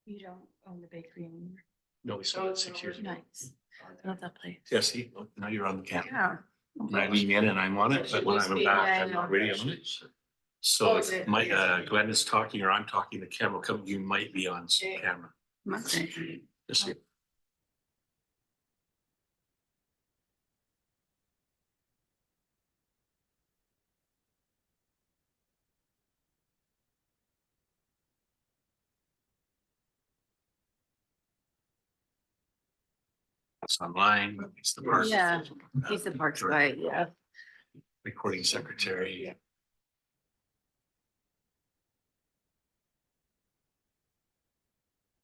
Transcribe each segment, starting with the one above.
You don't own the bakery anymore. No, we sold it 6 years ago. Nice. I love that place. Yeah, see, look, now you're on the camera. Yeah. I lean in and I'm on it, but when I'm back, I'm not really on it. So if my, Glenn is talking or I'm talking, the camera will come, you might be on camera. Must be. Just see. It's online, but it's the park. Yeah, he's the parks guy, yeah. Recording secretary.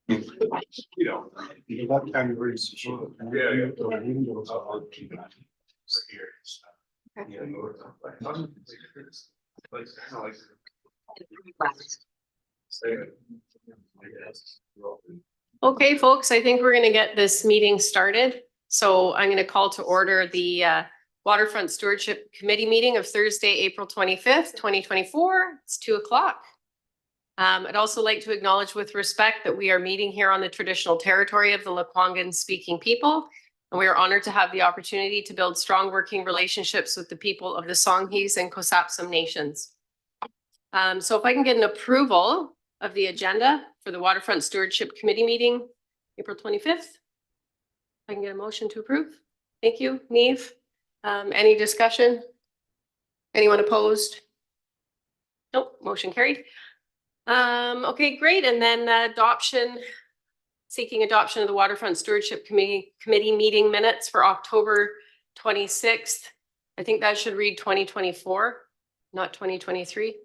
You know, that kind of reason. Yeah. Okay, folks, I think we're going to get this meeting started. So I'm going to call to order the Waterfront Stewardship Committee meeting of Thursday, April 25th, 2024. It's 2:00. I'd also like to acknowledge with respect that we are meeting here on the traditional territory of the Lekwungen speaking people. And we are honored to have the opportunity to build strong working relationships with the people of the Songhees and Kosapsum nations. So if I can get an approval of the agenda for the Waterfront Stewardship Committee meeting, April 25th. I can get a motion to approve. Thank you, Neve. Any discussion? Anyone opposed? Nope, motion carried. Okay, great. And then seeking adoption of the Waterfront Stewardship Committee meeting minutes for October 26th. I think that should read 2024, not 2023.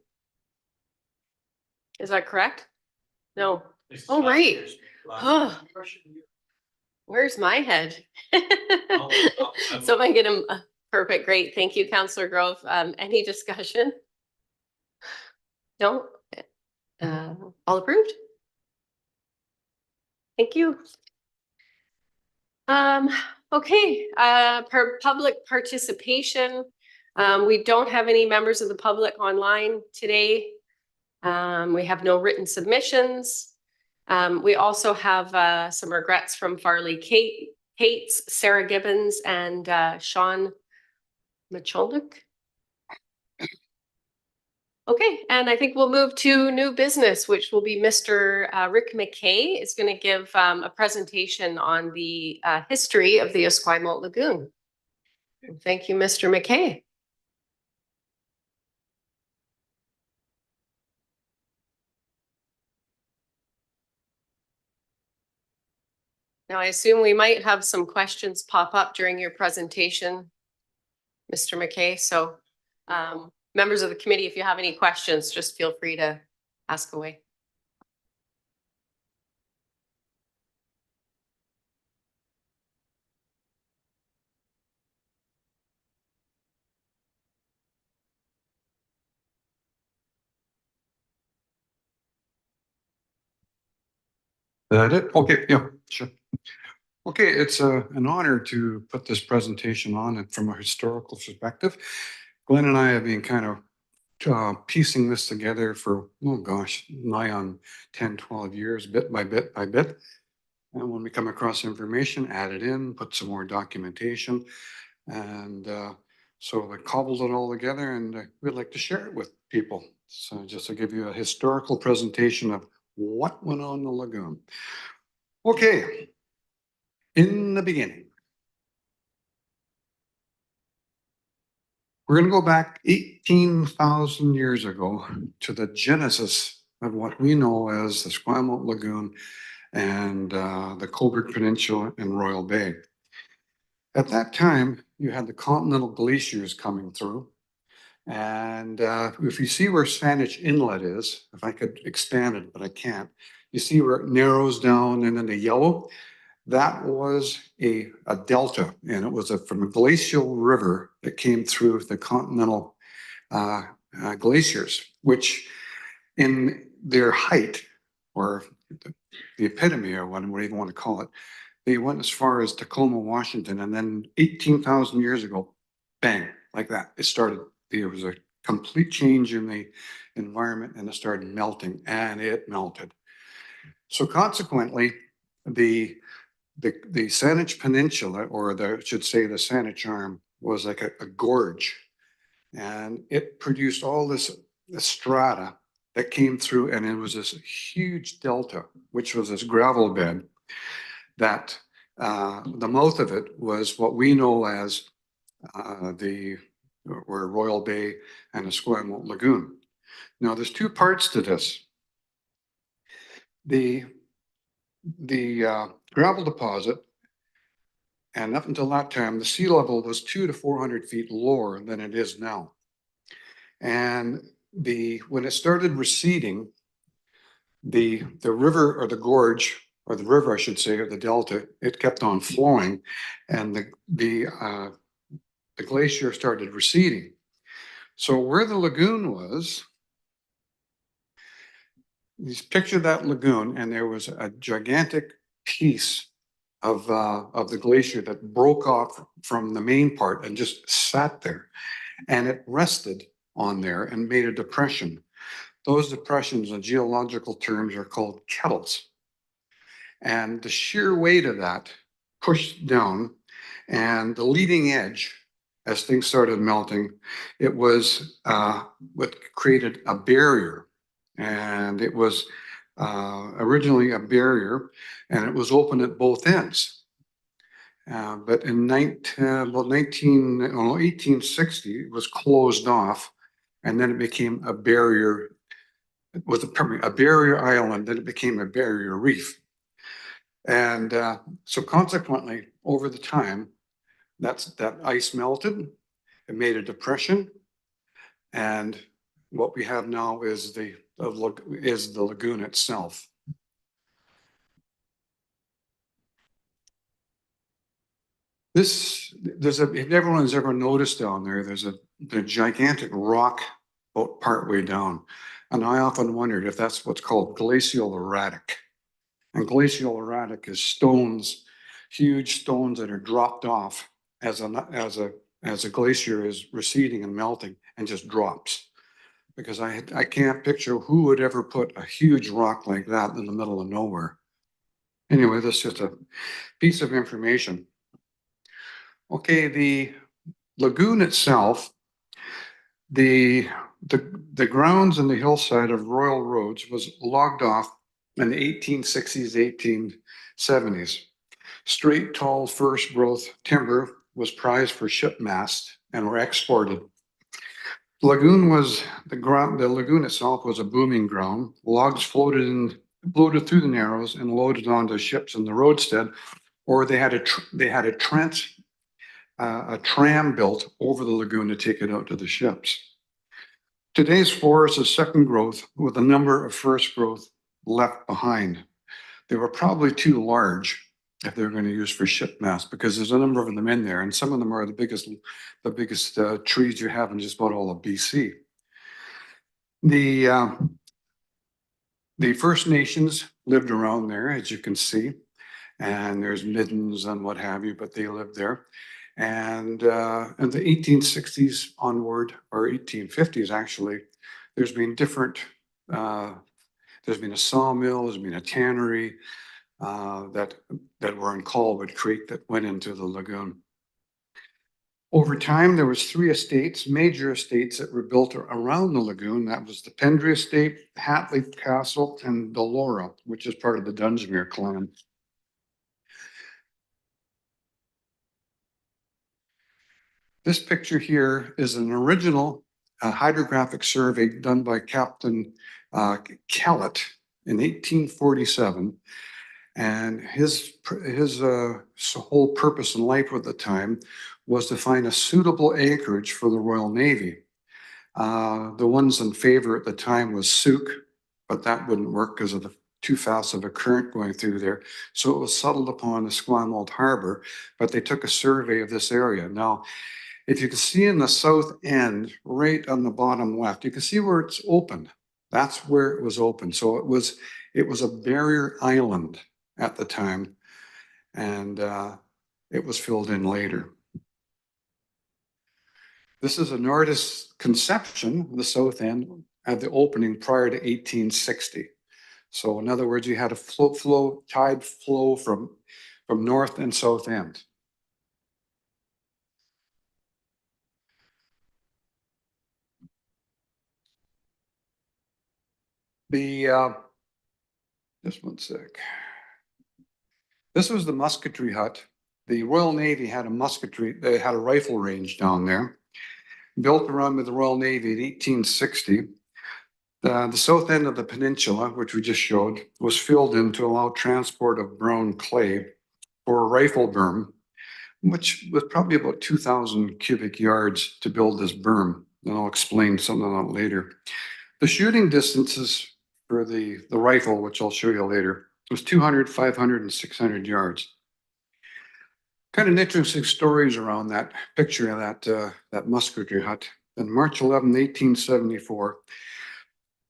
Is that correct? No. Oh, right. Oh, where's my head? So if I get him, perfect, great. Thank you, Councillor Grove. Any discussion? No? All approved? Thank you. Okay, per public participation, we don't have any members of the public online today. We have no written submissions. We also have some regrets from Farley Cates, Sarah Gibbons, and Sean Macholnik. Okay, and I think we'll move to new business, which will be Mr. Rick McKay is going to give a presentation on the history of the Esquimalt Lagoon. Thank you, Mr. McKay. Now, I assume we might have some questions pop up during your presentation, Mr. McKay. So members of the committee, if you have any questions, just feel free to ask away. That it? Okay, yeah, sure. Okay, it's an honor to put this presentation on and from a historical perspective. Glenn and I have been kind of piecing this together for, oh gosh, nigh on 10, 12 years, bit by bit by bit. And when we come across information, add it in, put some more documentation. And so I cobbled it all together and we'd like to share it with people. So just to give you a historical presentation of what went on in the lagoon. Okay, in the beginning, we're going to go back 18,000 years ago to the genesis of what we know as the Esquimalt Lagoon and the Cobourg Peninsula and Royal Bay. At that time, you had the continental glaciers coming through. And if you see where Saanich Inlet is, if I could expand it, but I can't, you see where it narrows down and then the yellow, that was a delta, and it was from a glacial river that came through the continental glaciers, which in their height, or the epitome, or whatever you want to call it, they went as far as Tacoma, Washington, and then 18,000 years ago, bang, like that, it started. There was a complete change in the environment and it started melting, and it melted. So consequently, the Saanich Peninsula, or the, I should say the Saanich Arm, was like a gorge. And it produced all this strata that came through, and it was this huge delta, which was this gravel bed that the mouth of it was what we know as where Royal Bay and Esquimalt Lagoon. Now, there's two parts to this. The gravel deposit, and up until that time, the sea level was 200 to 400 feet lower than it is now. And when it started receding, the river, or the gorge, or the river, I should say, or the delta, it kept on flowing, and the glacier started receding. So where the lagoon was, you picture that lagoon, and there was a gigantic piece of the glacier that broke off from the main part and just sat there, and it rested on there and made a depression. Those depressions in geological terms are called kettles. And the sheer weight of that pushed down, and the leading edge, as things started melting, it was what created a barrier. And it was originally a barrier, and it was open at both ends. But in 1860, it was closed off, and then it became a barrier. It was a barrier island, then it became a barrier reef. And so consequently, over the time, that ice melted, it made a depression, and what we have now is the lagoon itself. If everyone's ever noticed down there, there's a gigantic rock about partway down. And I often wondered if that's what's called glacial erratic. And glacial erratic is stones, huge stones that are dropped off as a glacier is receding and melting, and just drops. Because I can't picture who would ever put a huge rock like that in the middle of nowhere. Anyway, that's just a piece of information. Okay, the lagoon itself, the grounds and the hillside of Royal Roads was logged off in the 1860s, 1870s. Straight, tall, first growth timber was prized for ship masts and were exported. The lagoon itself was a booming ground. Logs floated through the narrows and loaded onto ships in the roadstead, or they had a tram built over the lagoon to take it out to the ships. Today's forest is second growth, with a number of first growth left behind. They were probably too large if they were going to use for ship masts, because there's a number of them in there, and some of them are the biggest trees you have in just about all of BC. The First Nations lived around there, as you can see, and there's middens and what have you, but they lived there. And in the 1860s onward, or 1850s actually, there's been different, there's been a sawmill, there's been a tannery that were in Colwood Creek that went into the lagoon. Over time, there was 3 estates, major estates, that were built around the lagoon. That was the Pendry Estate, Hatley Castle, and Delora, which is part of the Dunsmuir clan. This picture here is an original hydrographic survey done by Captain Kellett in 1847. And his whole purpose in life at the time was to find a suitable anchorage for the Royal Navy. The ones in favor at the time was Souk, but that wouldn't work because of the too fast of a current going through there. So it was settled upon Esquimalt Harbor, but they took a survey of this area. Now, if you can see in the south end, right on the bottom left, you can see where it's open. That's where it was open. So it was a barrier island at the time, and it was filled in later. This is an artist's conception of the south end at the opening prior to 1860. So in other words, you had a tide flow from north and south end. Just one sec. This was the musketry hut. The Royal Navy had they had a rifle range down there, built around with the Royal Navy in 1860. The south end of the peninsula, which we just showed, was filled in to allow transport of brown clay for a rifle berm, which was probably about 2,000 cubic yards to build this berm. And I'll explain something on it later. The shooting distances for the rifle, which I'll show you later, was 200, 500, and 600 yards. Kind of interesting stories around that picture of that musketry hut. On March 11, 1874,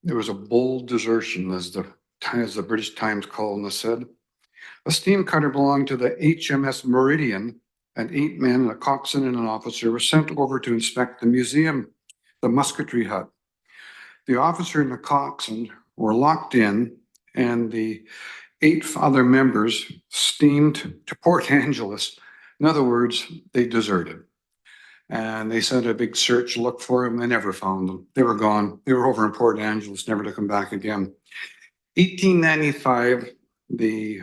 there was a bold desertion, as the British Times columnist said. A steam cutter belonging to the HMS Meridian, and 8 men, a coxswain and an officer, were sent over to inspect the museum, the musketry hut. The officer and the coxswain were locked in, and the 8 other members steamed to Port Angeles. In other words, they deserted. And they sent a big search look for them. They never found them. They were gone. They were over in Port Angeles, never to come back again. 1895, the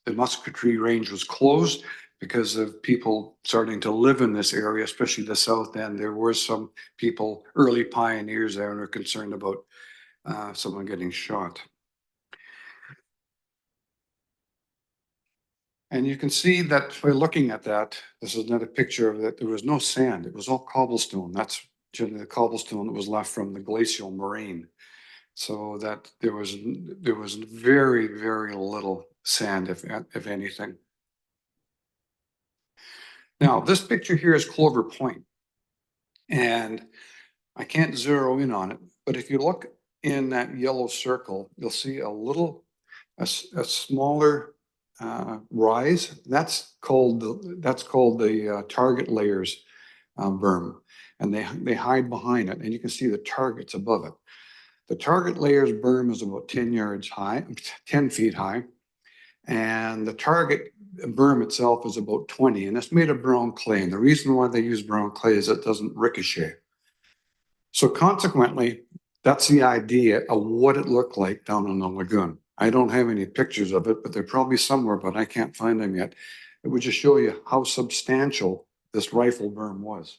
musketry range was closed because of people starting to live in this area, especially the south end. There were some people, early pioneers there, and were concerned about someone getting shot. And you can see that by looking at that, this is another picture of it. There was no sand. It was all cobblestone. That's generally the cobblestone that was left from the glacial moraine. So that there was very, very little sand, if anything. Now, this picture here is Clover Point. And I can't zero in on it, but if you look in that yellow circle, you'll see a smaller rise. That's called the target layers berm, and they hide behind it, and you can see the targets above it. The target layers berm is about 10 yards high, 10 feet high, and the target berm itself is about 20, and it's made of brown clay. And the reason why they use brown clay is it doesn't ricochet. So consequently, that's the idea of what it looked like down in the lagoon. I don't have any pictures of it, but they're probably somewhere, but I can't find them yet. It would just show you how substantial this rifle berm was.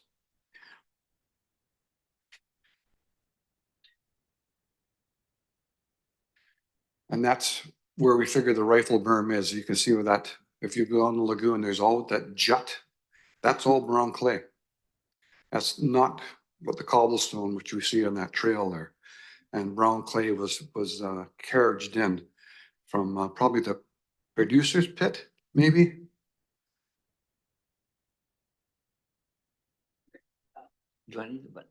And that's where we figure the rifle berm is. You can see where that, if you go on the lagoon, there's all that jut. That's all brown clay. That's not what the cobblestone, which we see on that trail there. And brown clay was carriaged in from probably the producer's pit, maybe. Do I need the button?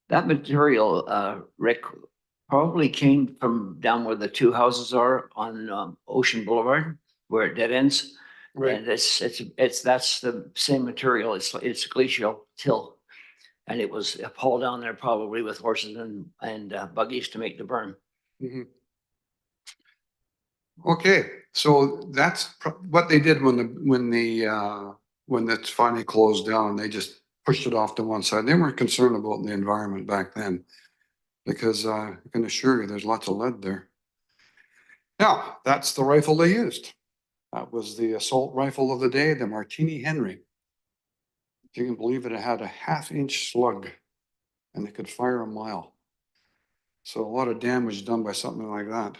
That material, Rick, probably came from down where the 2 houses are on Ocean Boulevard, where it dead ends. And that's the same material. It's glacial till, and it was hauled down there probably with horses and buggies to make the berm. Mm-hmm. Okay, so that's what they did when it's finally closed down. They just pushed it off to one side. They weren't concerned about the environment back then, because I can assure you there's lots of lead there. Now, that's the rifle they used. That was the assault rifle of the day, the Martini Henry. If you can believe it, it had a 1/2-inch slug, and it could fire a mile. So a lot of damage done by something like that.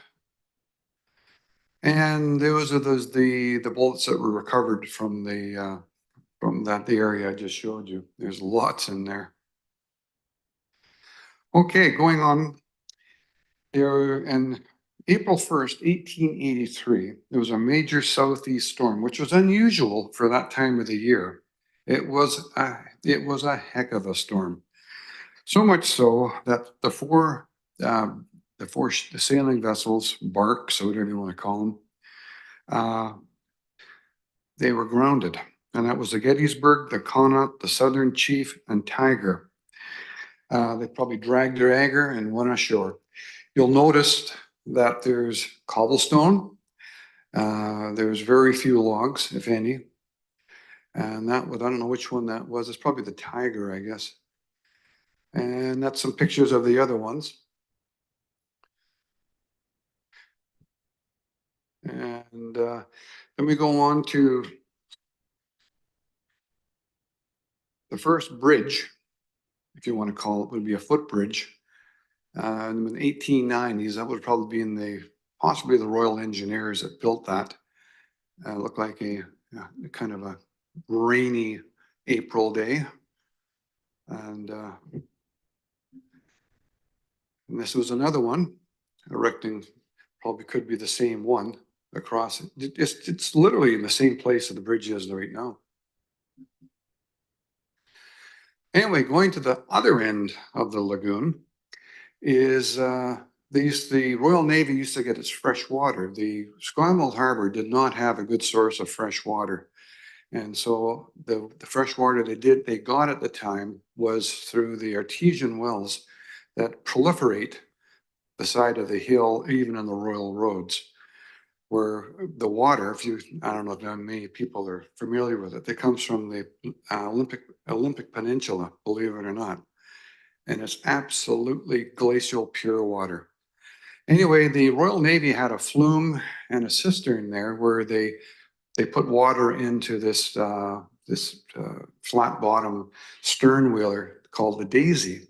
And those are the bullets that were recovered from the area I just showed you. There's lots in there. Okay, going on. There, and April 1st, 1883, there was a major southeast storm, which was unusual for that time of the year. It was a heck of a storm. So much so that the four sailing vessels, barks, or whatever you want to call them, they were grounded. And that was the Gettysburg, the Connaught, the Southern Chief, and Tiger. They probably dragged their anchor and went ashore. You'll notice that there's cobblestone. There's very few logs, if any. And that was, I don't know which one that was. It's probably the Tiger, I guess. And that's some pictures of the other ones. And then we go on to the first bridge, if you want to call it, would be a footbridge. In the 1890s, that would probably be in possibly the Royal Engineers that built that. Looked like a kind of a rainy April day. And this was another one, erecting, probably could be the same one across. It's literally in the same place that the bridge is right now. Anyway, going to the other end of the lagoon is the Royal Navy used to get its fresh water. The Esquimalt Harbor did not have a good source of fresh water. And so the fresh water they got at the time was through the artesian wells that proliferate the side of the hill, even on the royal roads, where the water, I don't know if many people are familiar with it, it comes from the Olympic Peninsula, believe it or not. And it's absolutely glacial pure water. Anyway, the Royal Navy had a flume and a cistern there where they put water into this flat bottom stern wheeler called the Daisy,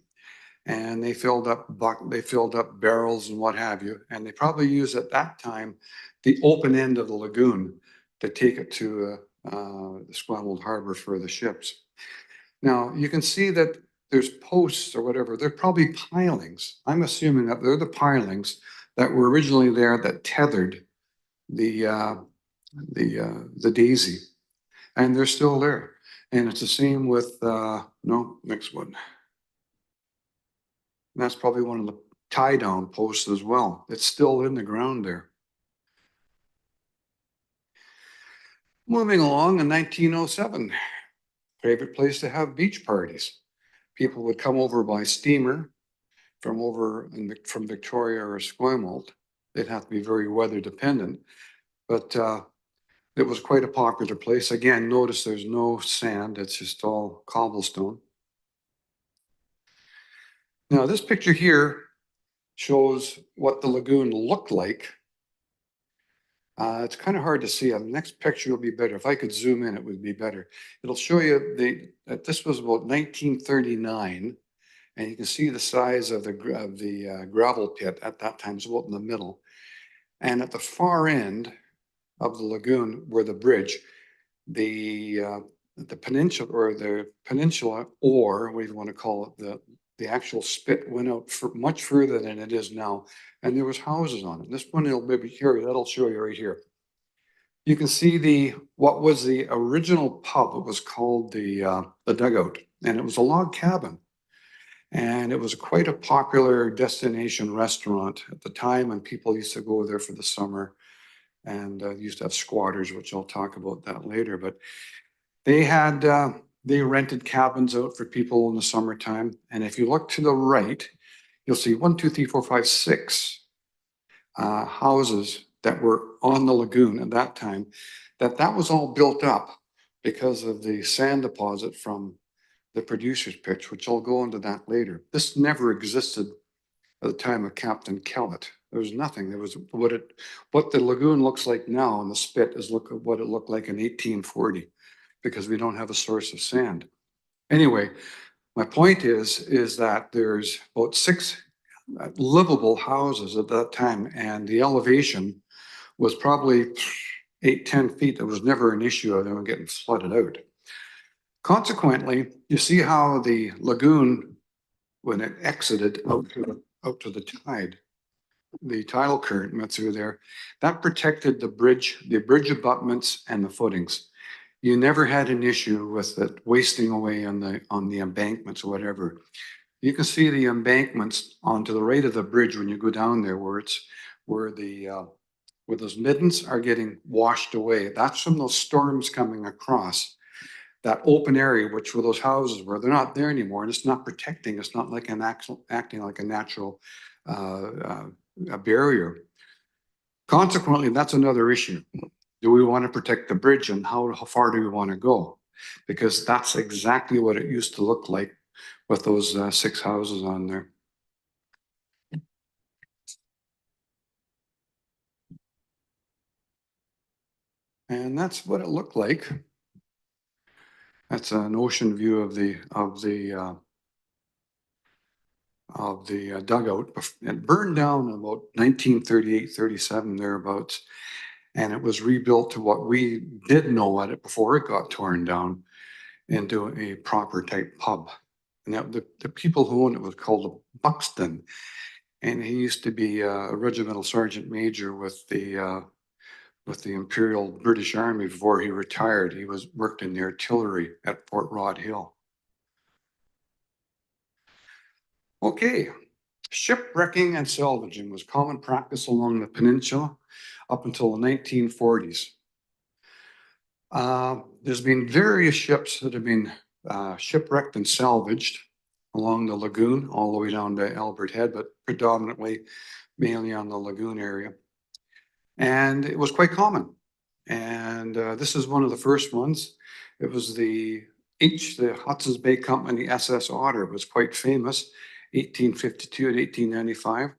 and they filled up barrels and what have you, and they probably used at that time the open end of the lagoon to take it to the Esquimalt Harbor for the ships. Now you can see that there's posts or whatever. They're probably pilings. I'm assuming that they're the pilings that were originally there that tethered the Daisy, and they're still there. And it's the same with no, next one. And that's probably one of the tie down posts as well. It's still in the ground there. Moving along in 1907, favorite place to have beach parties. People would come over by steamer from Victoria or Esquimalt. They'd have to be very weather dependent, but it was quite a popular place. Again, notice there's no sand, it's just all cobblestone. Now, this picture here shows what the lagoon looked like. It's kind of hard to see. The next picture will be better. If I could zoom in, it would be better. It'll show you that this was about 1939, and you can see the size of the gravel pit at that time. It's about in the middle. And at the far end of the lagoon were the bridge, the peninsula or what do you want to call it, the actual spit went out much further than it is now, and there was houses on it. This one will maybe here, that'll show you right here. You can see what was the original pub. It was called the Dugout, and it was a log cabin, and it was quite a popular destination restaurant at the time, and people used to go there for the summer. And used to have squatters, which I'll talk about that later. But they rented cabins out for people in the summertime. And if you look to the right, you'll see 1, 2, 3, 4, 5, 6 houses that were on the lagoon at that time. That was all built up because of the sand deposit from the producer's pitch, which I'll go into that later. This never existed at the time of Captain Kellett. There was nothing. There was what the lagoon looks like now, and the spit is what it looked like in 1840, because we don't have a source of sand. Anyway, my point is that there's about 6 livable houses at that time, and the elevation was probably 8, 10 feet. There was never an issue of them getting flooded out. Consequently, you see how the lagoon, when it exited out to the tide, the tidal current went through there, that protected the bridge abutments and the footings. You never had an issue with it wasting away on the embankments or whatever. You can see the embankments on to the right of the bridge when you go down there, where the where those middens are getting washed away. That's from those storms coming across that open area, which were those houses where they're not there anymore, and it's not protecting. It's not like acting like a natural a barrier. Consequently, that's another issue. Do we want to protect the bridge, and how far do we want to go? Because that's exactly what it used to look like with those 6 houses on there. And that's what it looked like. That's an ocean view of the dugout. It burned down in about 1938, 37 thereabouts, and it was rebuilt to what we did know at it before it got torn down into a proper type pub. And that, the people who owned it was called Buxton, and he used to be a regimental sergeant major with the Imperial British Army before he retired. He worked in the artillery at Fort Rod Hill. Okay, shipwrecking and salvaging was common practice along the peninsula up until the 1940s. There's been various ships that have been shipwrecked and salvaged along the lagoon all the way down to Albert Head, but predominantly mainly on the lagoon area. And it was quite common. And this is one of the first ones. It was the Hudson's Bay Company SS Otter. It was quite famous, 1852 and 1895.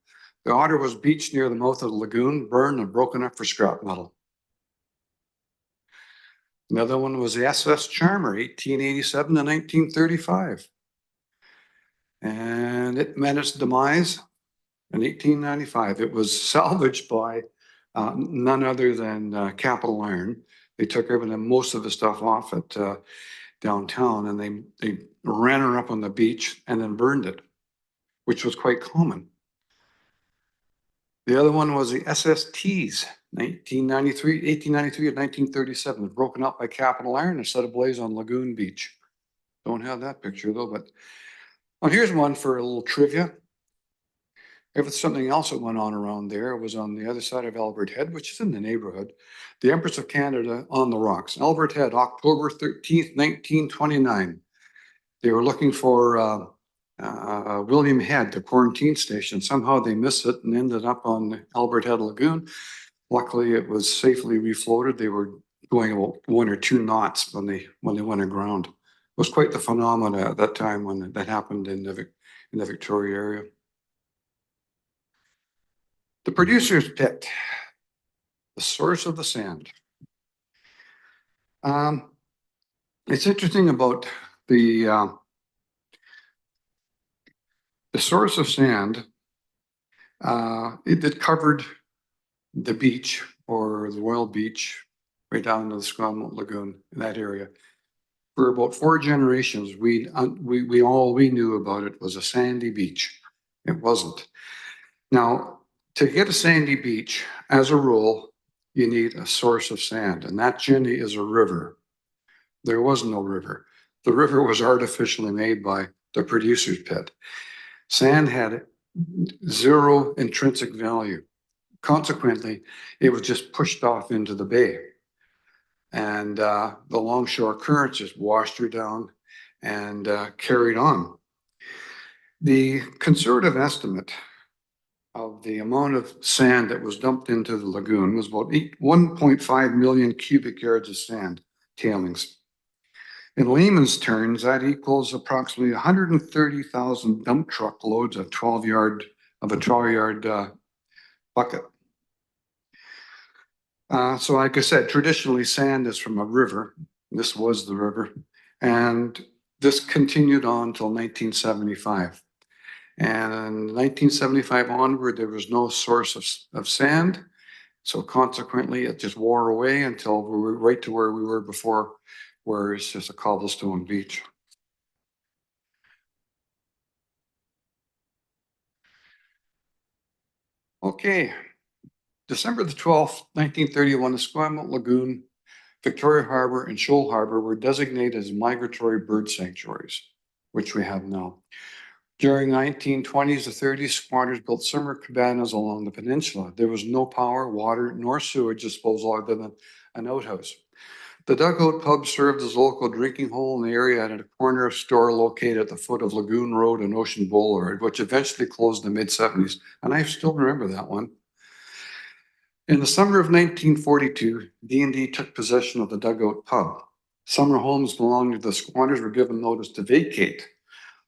The Otter was beached near the mouth of the lagoon, burned and broken up for scrap metal. Another one was the SS Charmer, 1887 to 1935. And it met its demise in 1895. It was salvaged by none other than Capital Iron. They took most of the stuff off at downtown, and they ran her up on the beach and then burned it, which was quite common. The other one was the SSTs, 1893 and 1937, broken up by Capital Iron and set ablaze on Lagoon Beach. Don't have that picture though, but here's one for a little trivia. If it's something else that went on around there, it was on the other side of Albert Head, which is in the neighborhood. The Empress of Canada on the rocks. Albert Head, October 13th, 1929. They were looking for William Head, the quarantine station. Somehow they missed it and ended up on the Albert Head Lagoon. Luckily, it was safely refloated. They were going about 1 or 2 knots when they went aground. It was quite the phenomenon at that time when that happened in the Victoria area. The producer's pit, the source of the sand. It's interesting about the source of sand. It covered the beach, or the Royal Beach, right down to the Esquimalt Lagoon in that area. For about 4 generations, all we knew about it was a sandy beach. It wasn't. Now, to get a sandy beach, as a rule, you need a source of sand, and that generally is a river. There was no river. The river was artificially made by the producer's pit. Sand had 0 intrinsic value. Consequently, it was just pushed off into the bay. And the longshore currents just washed her down and carried on. The conservative estimate of the amount of sand that was dumped into the lagoon was about 1.5 million cubic yards of sand tailings. In layman's terms, that equals approximately 130,000 dump truck loads of 12-yard bucket. So like I said, traditionally sand is from a river. This was the river. And this continued on until 1975. And in 1975 onward, there was no source of sand. So consequently, it just wore away until we were right to where we were before, where it's just a cobblestone beach. Okay, December the 12th, 1931, the Esquimalt Lagoon, Victoria Harbor, and Shoal Harbor were designated as migratory bird sanctuaries, which we have now. During 1920s to 30s, squatters built summer cabanas along the peninsula. There was no power, water, nor sewage disposal other than an outhouse. The Dugout Pub served as a local drinking hole in the area and a corner store located at the foot of Lagoon Road and Ocean Boulevard, which eventually closed in the mid-70s. And I still remember that one. In the summer of 1942, D&D took possession of the Dugout Pub. Summer homes belonging to the squatters were given notice to vacate.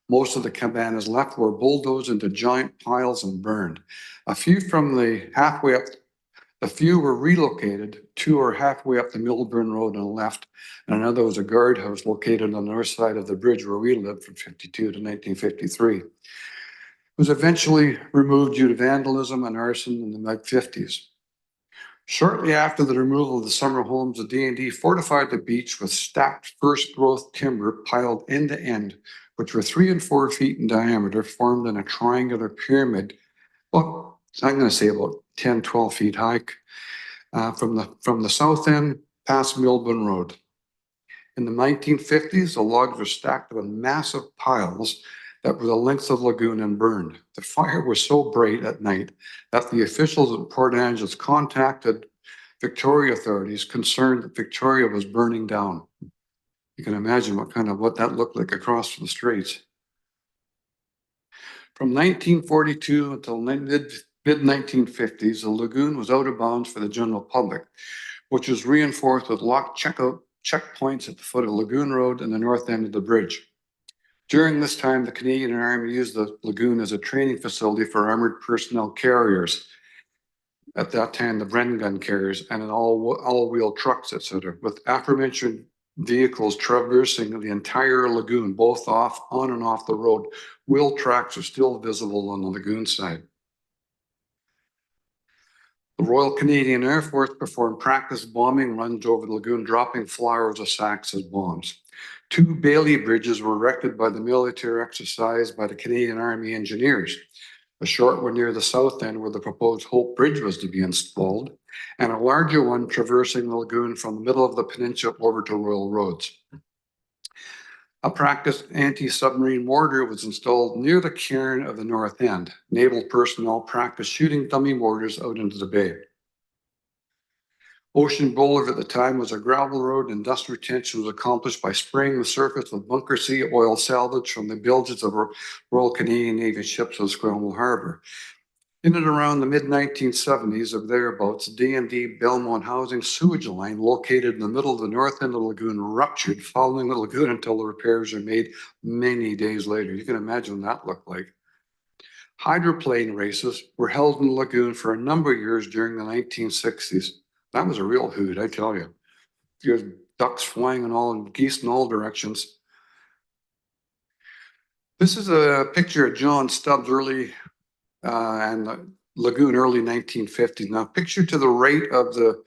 Most of the cabanas left were bulldozed into giant piles and burned. A few were relocated. 2 are halfway up the Milburn Road on the left, and another was a guardhouse located on the north side of the bridge where we lived from 52 to 1953. It was eventually removed due to vandalism and arson in the mid-50s. Shortly after the removal of the summer homes, the D&D fortified the beach with stacked first growth timber piled end to end, which were 3 and 4 feet in diameter, formed in a triangular pyramid. Well, I'm going to say about 10, 12 feet high from the south end past Milburn Road. In the 1950s, the logs were stacked on massive piles that were the length of Lagoon and burned. The fire was so bright at night that the officials at Port Angeles contacted Victoria authorities concerned that Victoria was burning down. You can imagine what that looked like across the straits. From 1942 until mid-1950s, the lagoon was out of bounds for the general public, which was reinforced with locked checkpoints at the foot of Lagoon Road and the north end of the bridge. During this time, the Canadian Army used the lagoon as a training facility for armored personnel carriers. At that time, the Bren gun carriers and an all-wheel trucks, etc., with aforementioned vehicles traversing the entire lagoon, both on and off the road. Wheel tracks are still visible on the lagoon side. The Royal Canadian Air Force performed practice bombing runs over the lagoon, dropping flowers of sacks as bombs. 2 Bailey bridges were erected by the military exercise by the Canadian Army engineers. A short one near the south end where the proposed Hope Bridge was to be installed, and a larger one traversing the lagoon from the middle of the peninsula over to Royal Roads. A practice anti-submarine mortar was installed near the cairn of the north end. Naval personnel practiced shooting dummy mortars out into the bay. Ocean Boulevard at the time was a gravel road, and dust retention was accomplished by spraying the surface with bunker sea oil salvage from the bilges of Royal Canadian Navy ships at Esquimalt Harbor. In and around the mid-1970s or thereabouts, D&D Belmont housing sewage line located in the middle of the north end of the lagoon ruptured, following the lagoon until the repairs are made many days later. You can imagine what that looked like. Hydroplane races were held in the lagoon for a number of years during the 1960s. That was a real hoot, I tell you. There's ducks flying and geese in all directions. This is a picture of John Stubbs and the lagoon early 1950s. Now, picture to the right of the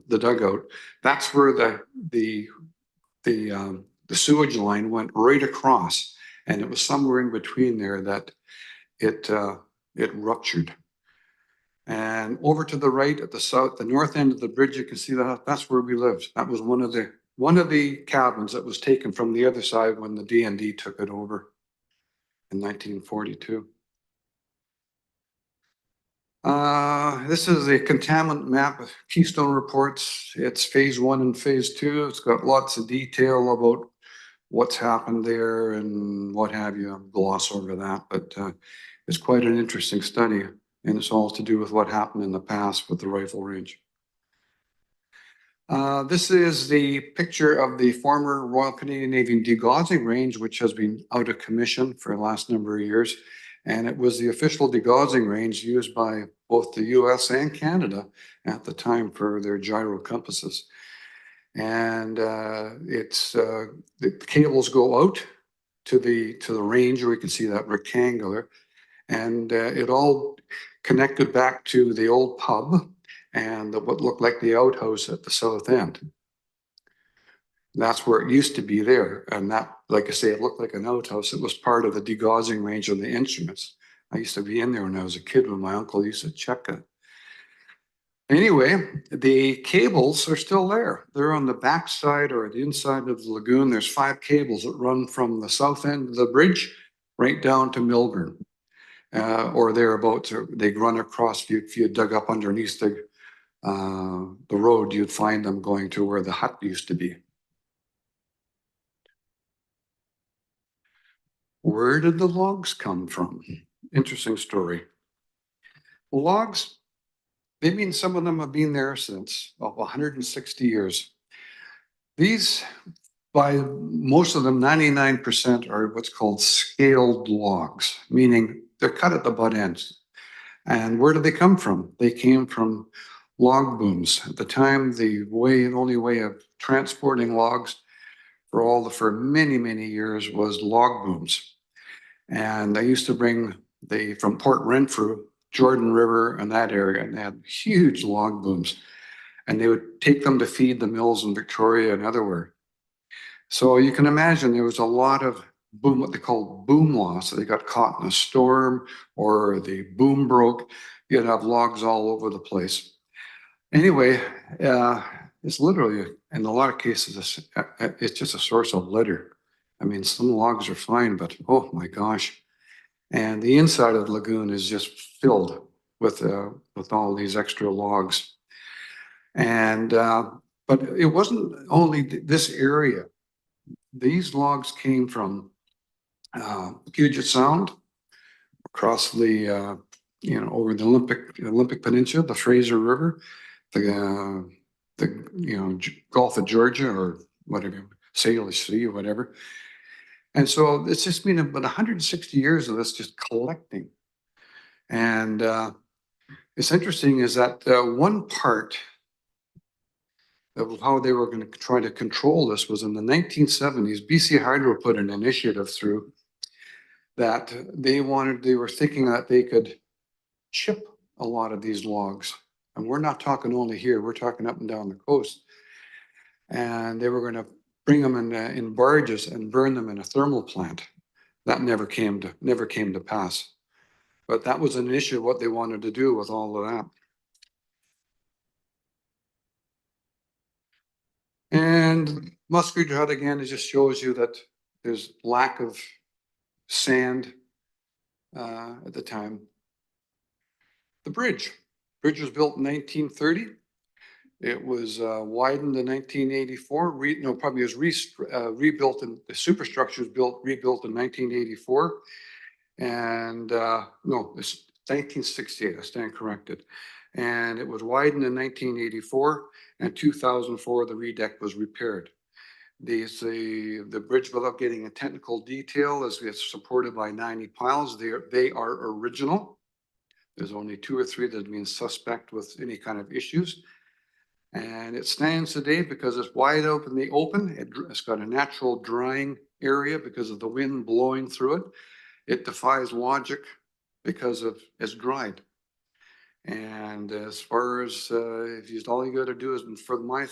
dugout. That's where the sewage line went right across, and it was somewhere in between there that it ruptured. And over to the right at the north end of the bridge, you can see that's where we lived. That was one of the cabins that was taken from the other side when the D&D took it over in 1942. This is a contaminant map of Keystone reports. It's phase 1 and phase 2. It's got lots of detail about what's happened there and what have you. I'll gloss over that, but it's quite an interesting study, and it's all to do with what happened in the past with the rifle range. This is the picture of the former Royal Canadian Navy degaussing range, which has been out of commission for the last number of years. And it was the official degaussing range used by both the US and Canada at the time for their gyro compasses. And the cables go out to the range, where you can see that rectangular, and it all connected back to the old pub and what looked like the outhouse at the south end. That's where it used to be there. And that, like I say, it looked like an outhouse. It was part of the degaussing range of the instruments. I used to be in there when I was a kid when my uncle used to check it. Anyway, the cables are still there. They're on the back side or the inside of the lagoon. There's 5 cables that run from the south end of the bridge right down to Milburn. Or thereabouts, or they run across, if you dug up underneath the road, you'd find them going to where the hut used to be. Where did the logs come from? Interesting story. Logs, they mean some of them have been there since 160 years. These, by most of them, 99% are what's called scaled logs, meaning they're cut at the butt ends. And where did they come from? They came from log booms. At the time, the only way of transporting logs for many, many years was log booms. And they used to bring from Port Renfrew, Jordan River and that area, and they had huge log booms. And they would take them to feed the mills in Victoria and everywhere. So you can imagine there was a lot of what they called boom loss. So they got caught in a storm or the boom broke. You'd have logs all over the place. Anyway, it's literally, in a lot of cases, it's just a source of litter. I mean, some logs are fine, but oh my gosh. And the inside of the lagoon is just filled with all these extra logs. And, but it wasn't only this area. These logs came from Puget Sound, across the, over the Olympic Peninsula, the Fraser River, the Gulf of Georgia or whatever, Salish Sea or whatever. And so it's just been about 160 years of this just collecting. And it's interesting is that one part of how they were going to try to control this was in the 1970s, BC Hydro put an initiative through that they were thinking that they could chip a lot of these logs. And we're not talking only here, we're talking up and down the coast. And they were going to bring them in barges and burn them in a thermal plant. That never came to pass. But that was an issue, what they wanted to do with all of that. And Muskegon Hut, again, it just shows you that there's lack of sand at the time. The bridge was built in 1930. It was widened in 1984. Probably was rebuilt, and the superstructure was rebuilt in 1984. And no, it's 1968. I stand corrected. And it was widened in 1984, and 2004 the redeck was repaired. The bridge, without getting a technical detail, is supported by 90 piles. They are original. There's only 2 or 3 that have been suspect with any kind of issues. And it stands today because it's wide open. It's got a natural drying area because of the wind blowing through it. It defies logic because it's dried. And as far as all you got to do is, from my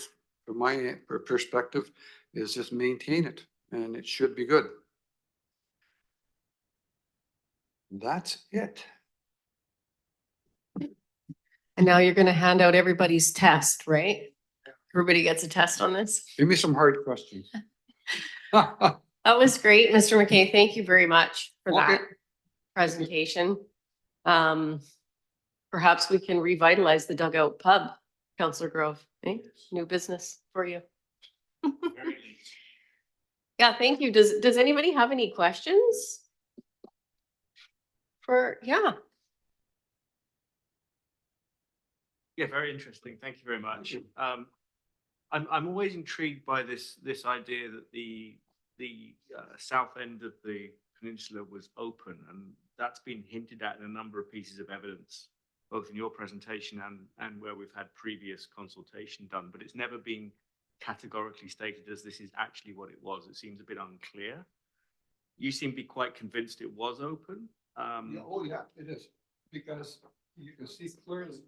perspective, is just maintain it, and it should be good. That's it. And now you're gonna hand out everybody's test, right? Everybody gets a test on this. Give me some hard questions. That was great, Mr. McKay. Thank you very much for Okay. that presentation. Perhaps we can revitalize the dugout pub, Councillor Grove, eh? New business for you. Yeah, thank you. Does anybody have any questions? Yeah. Yeah, very interesting. Thank you very much. I'm always intrigued by this idea that the south end of the peninsula was open, and that's been hinted at in a number of pieces of evidence, both in your presentation and where we've had previous consultation done, but it's never been categorically stated as this is actually what it was. It seems a bit unclear. You seem to be quite convinced it was open. Yeah, oh yeah, it is, because you can see clearly.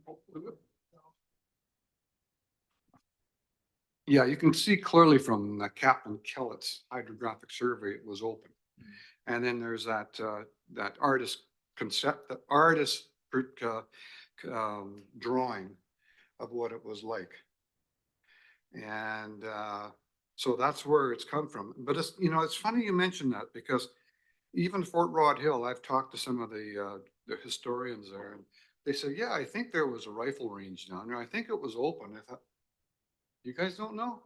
Yeah, you can see clearly from Captain Kellett's hydrographic survey it was open. And then there's that artist concept, the artist drawing of what it was like. And so that's where it's come from. But it's, it's funny you mentioned that, because even Fort Rod Hill, I've talked to some of the historians there, and they said, yeah, I think there was a rifle range down there. I think it was open. I thought, you guys don't know?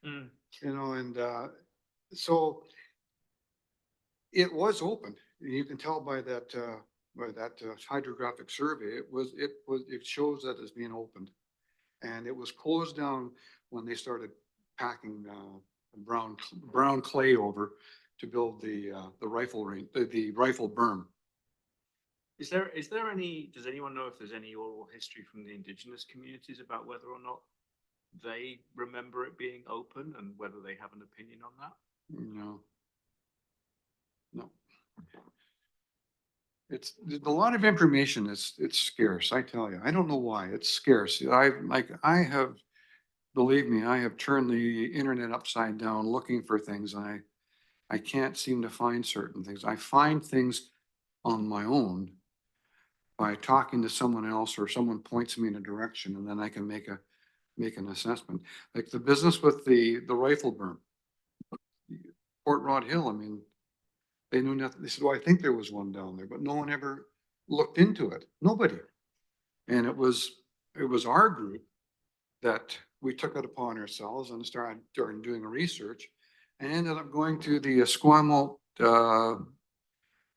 Mm. You know, and, so it was open. You can tell by that, hydrographic survey, it shows that it's being opened. And it was closed down when they started packing, brown clay over to build the rifle range, the rifle berm. Is there any, does anyone know if there's any oral history from the indigenous communities about whether or not they remember it being open and whether they have an opinion on that? No. No. It's, there's a lot of information. It's scarce. I tell you, I don't know why it's scarce. Believe me, I have turned the internet upside down looking for things. I can't seem to find certain things. I find things on my own by talking to someone else, or someone points me in a direction, and then I can make an assessment. Like the business with the rifle berm, Fort Rod Hill. I mean, they knew nothing. They said, well, I think there was one down there, but no one ever looked into it. Nobody. And it was our group that we took it upon ourselves and started doing research, and ended up going to the Esquimalt.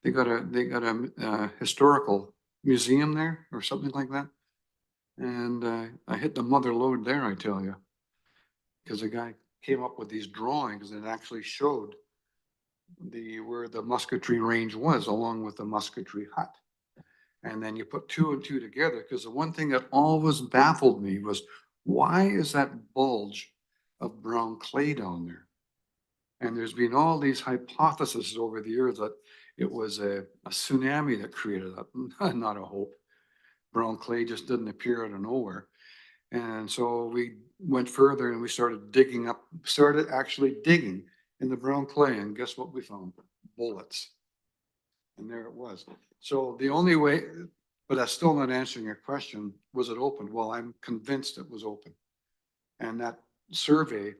They got a historical museum there or something like that. And I hit the mother lode there, I tell you, because the guy came up with these drawings that actually showed where the musketry range was, along with the musketry hut. And then you put two and two together, because the one thing that always baffled me was, why is that bulge of brown clay down there? And there's been all these hypotheses over the years that it was a tsunami that created that. Not a hope. Brown clay just didn't appear out of nowhere. And so we went further and we started actually digging in the brown clay, and guess what we found? Bullets. And there it was. So the only way, but that's still not answering your question, was it open? Well, I'm convinced it was open. And that survey,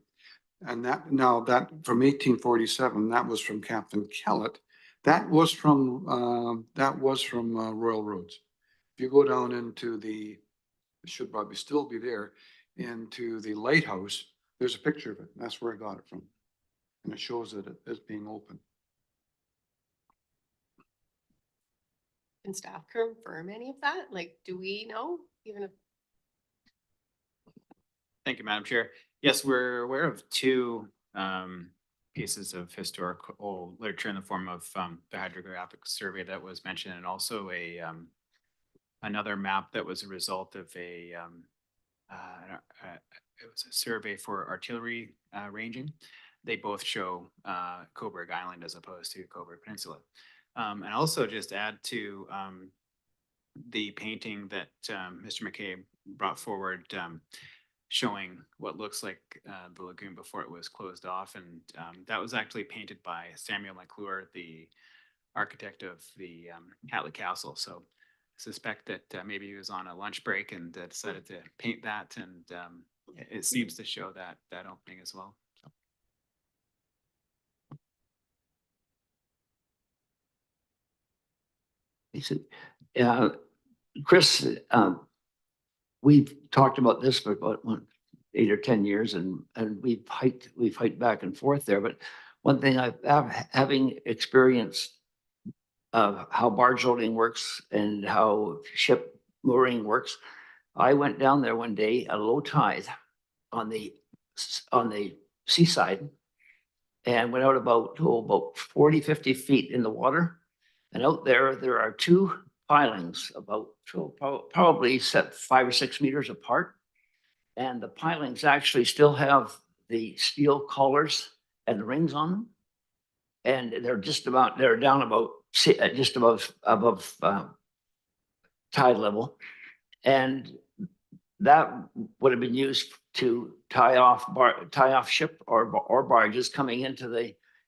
and that from 1847, that was from Captain Kellett. That was from Royal Roads. If you go down into it should probably still be there, into the lighthouse, there's a picture of it. That's where I got it from. And it shows that it is being open. Can staff confirm any of that? Like, do we know, even if? Thank you, Madam Chair. Yes, we're aware of two pieces of historical literature in the form of the hydrographic survey that was mentioned, and also another map that was a result of it was a survey for artillery ranging. They both show Cobourg Island as opposed to Cobourg Peninsula. And also just add to the painting that Mr. McKay brought forward, showing what looks like the lagoon before it was closed off. And that was actually painted by Samuel McClure, the architect of the Hatley Castle. So I suspect that maybe he was on a lunch break and decided to paint that. And it seems to show that opening as well. He said, Chris, we've talked about this for about 8 or 10 years, and we've hiked back and forth there. But one thing having experienced how barge loading works and how ship mooring works, I went down there one day at low tide on the seaside, and went out about 40, 50 feet in the water. And out there are two pilings about probably set 5 or 6 meters apart. And the pilings actually still have the steel collars and the rings on them. And they're down about just above tide level. And that would have been used to tie off ship or barges coming into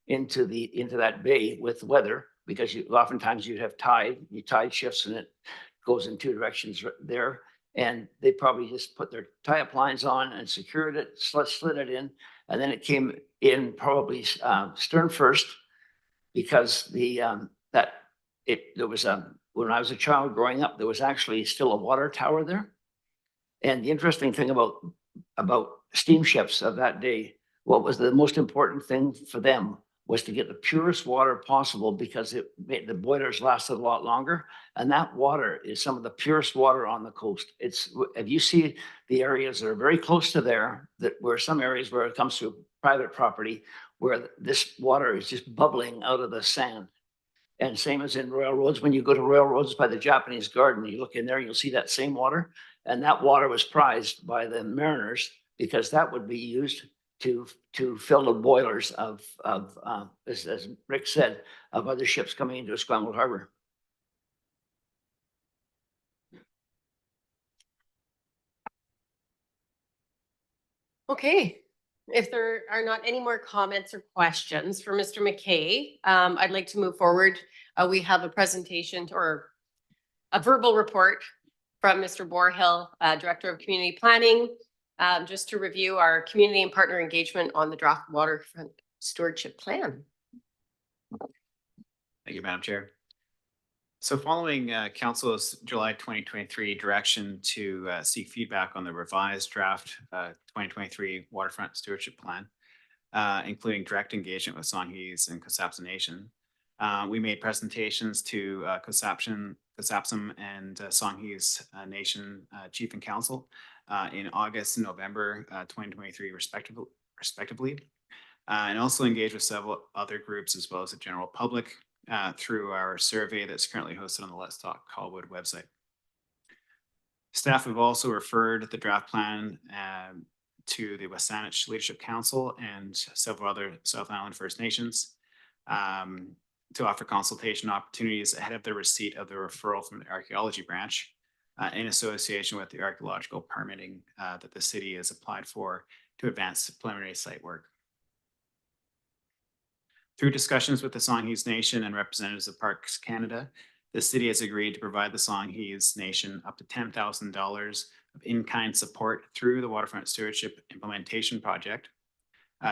that bay with weather, because oftentimes you'd have tide shifts and it goes in two directions there. And they probably just put their tie-up lines on and secured it, slid it in, and then it came in probably stern first, because there was when I was a child growing up, there was actually still a water tower there. And the interesting thing about steamships of that day, what was the most important thing for them was to get the purest water possible because it made the boilers lasted a lot longer. And that water is some of the purest water on the coast. If you see the areas that are very close to there, where some areas where it comes to private property, where this water is just bubbling out of the sand. And same as in railroads, when you go to railroads by the Japanese garden, you look in there, you'll see that same water. And that water was prized by the mariners because that would be used to fill the boilers of as Rick said, of other ships coming into Esquimalt Harbor. Okay, if there are not any more comments or questions for Mr. McKay, I'd like to move forward. We have a presentation or a verbal report from Mr. Bourhill, Director of Community Planning, just to review our community and partner engagement on the draft waterfront stewardship plan. Thank you, Madam Chair. So following Council's July 2023 direction to seek feedback on the revised draft 2023 Waterfront Stewardship Plan, including direct engagement with Songhees and Cossapsa Nation, we made presentations to Cossapsa and Songhees Nation Chief and Council in August and November 2023 respectively, and also engaged with several other groups as well as the general public through our survey that's currently hosted on the Let's Talk Colwood website. Staff have also referred the draft plan to the Wasanich Leadership Council and several other South Island First Nations to offer consultation opportunities ahead of the receipt of the referral from the archaeology branch in association with the archaeological permitting that the city has applied for to advance preliminary site work. Through discussions with the Songhees Nation and representatives of Parks Canada, the city has agreed to provide the Songhees Nation up to $10,000 of in-kind support through the Waterfront Stewardship Implementation Project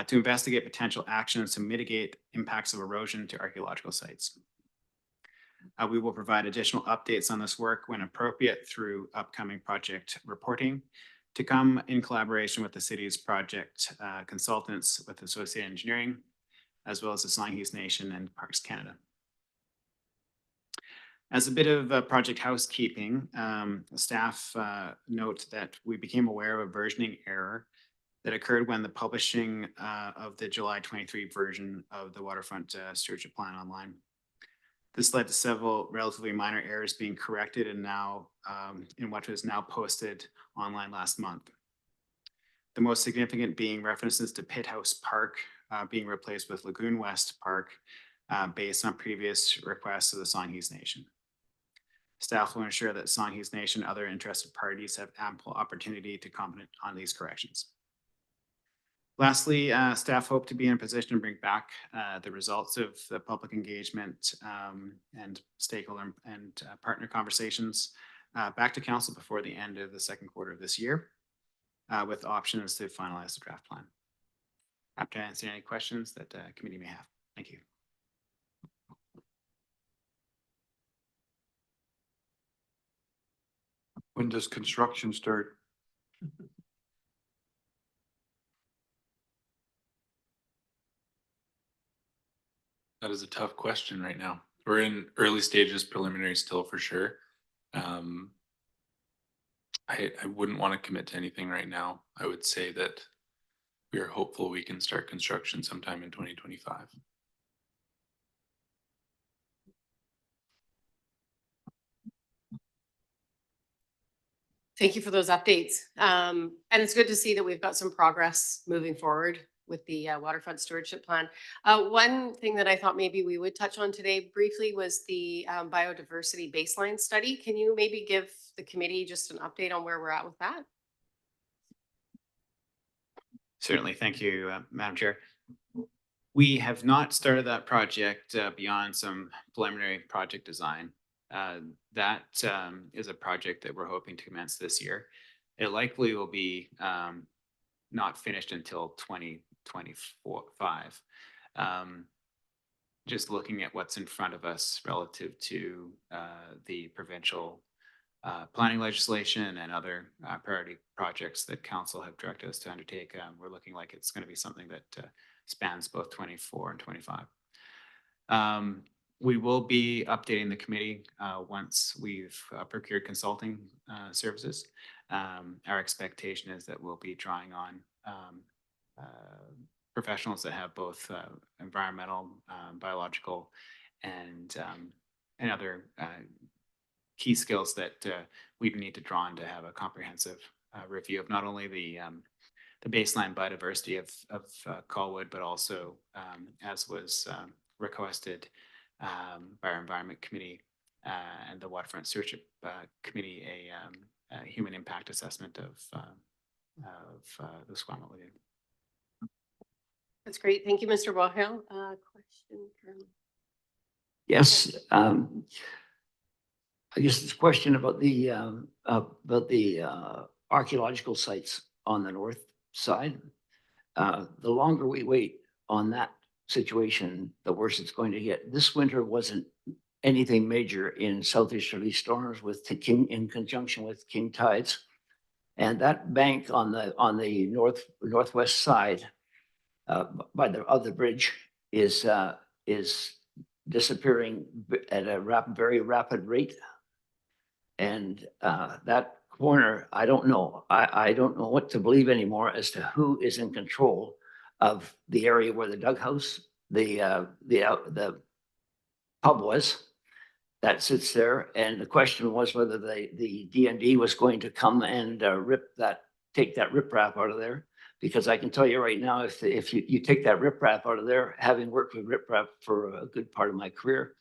to investigate potential actions to mitigate impacts of erosion to archaeological sites. We will provide additional updates on this work when appropriate through upcoming project reporting to come in collaboration with the city's project consultants with Associated Engineering, as well as the Songhees Nation and Parks Canada. As a bit of project housekeeping, staff note that we became aware of a versioning error that occurred when the publishing of the July 23 version of the Waterfront Stewardship Plan online. This led to several relatively minor errors being corrected and now in what was now posted online last month. The most significant being references to Pit House Park being replaced with Lagoon West Park based on previous requests of the Songhees Nation. Staff will ensure that Songhees Nation and other interested parties have ample opportunity to comment on these corrections. Lastly, staff hope to be in a position to bring back the results of the public engagement and stakeholder and partner conversations back to council before the end of the second quarter of this year with options to finalize the draft plan. Happy to answer any questions that the committee may have. Thank you. When does construction start? That is a tough question right now. We're in early stages, preliminary still for sure. I wouldn't want to commit to anything right now. I would say that we are hopeful we can start construction sometime in 2025. Thank you for those updates. And it's good to see that we've got some progress moving forward with the Waterfront Stewardship Plan. One thing that I thought maybe we would touch on today briefly was the biodiversity baseline study. Can you maybe give the committee just an update on where we're at with that? Certainly. Thank you, Madam Chair. We have not started that project beyond some preliminary project design. That is a project that we're hoping to commence this year. It likely will be not finished until 2025. just looking at what's in front of us relative to the provincial planning legislation and other priority projects that council have directed us to undertake, we're looking like it's going to be something that spans both 24 and 25. We will be updating the committee once we've procured consulting services. Our expectation is that we'll be drawing on professionals that have both environmental, biological, and other key skills that we need to draw on to have a comprehensive review of not only the baseline biodiversity of Colwood, but also, as was requested by our Environment Committee and the Waterfront Stewardship Committee, a human impact assessment of the Esquimalt Lagoon. That's great. Thank you, Mr. Bourhill. Question from. Yes, I guess this question about the archaeological sites on the north side. The longer we wait on that situation, the worse it's going to get. This winter wasn't anything major in southeasterly storms in conjunction with king tides, and that bank on the northwest side by the other bridge is disappearing at a very rapid rate. And that corner, I don't know. I don't know what to believe anymore as to who is in control of the area where the Doug House, the pub was, that sits there. And the question was whether the DND was going to come and take that riprap out of there. Because I can tell you right now, if you take that riprap out of there, having worked with riprap for a good part of my career,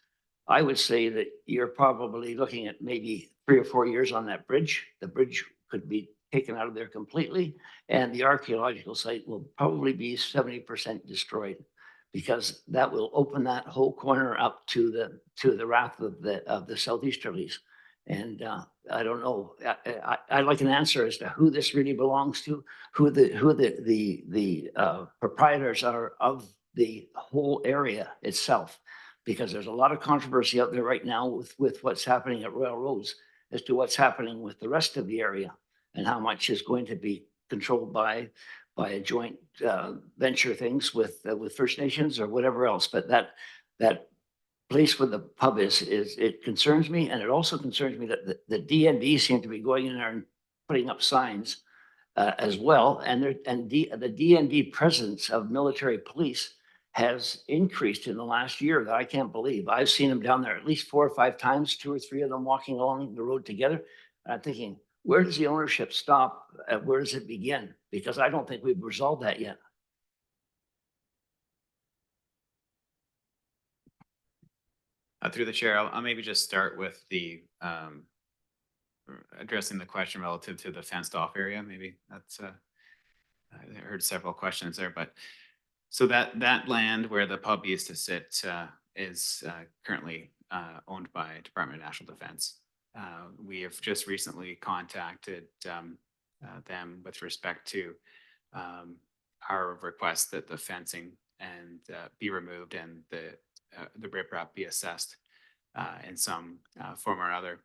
I would say that you're probably looking at maybe 3 or 4 years on that bridge. The bridge could be taken out of there completely, and the archaeological site will probably be 70% destroyed, because that will open that whole corner up to the wrath of the southeasterlies. And I don't know. I'd like an answer as to who this really belongs to, who the proprietors are of the whole area itself, because there's a lot of controversy out there right now with what's happening at Royal Roads as to what's happening with the rest of the area and how much is going to be controlled by a joint venture things with First Nations or whatever else. But that place where the pub is it concerns me, and it also concerns me that the DND seem to be going in there and putting up signs as well, and the DND presence of military police has increased in the last year that I can't believe. I've seen them down there at least 4 or 5 times, 2 or 3 of them walking along the road together. And I'm thinking, where does the ownership stop? Where does it begin? Because I don't think we've resolved that yet. Through the chair, I'll maybe just start with the addressing the question relative to the fenced off area. Maybe that's I heard several questions there, but so that land where the pub used to sit is currently owned by Department of National Defense. We have just recently contacted them with respect to our request that the fencing and be removed and the riprap be assessed in some form or other.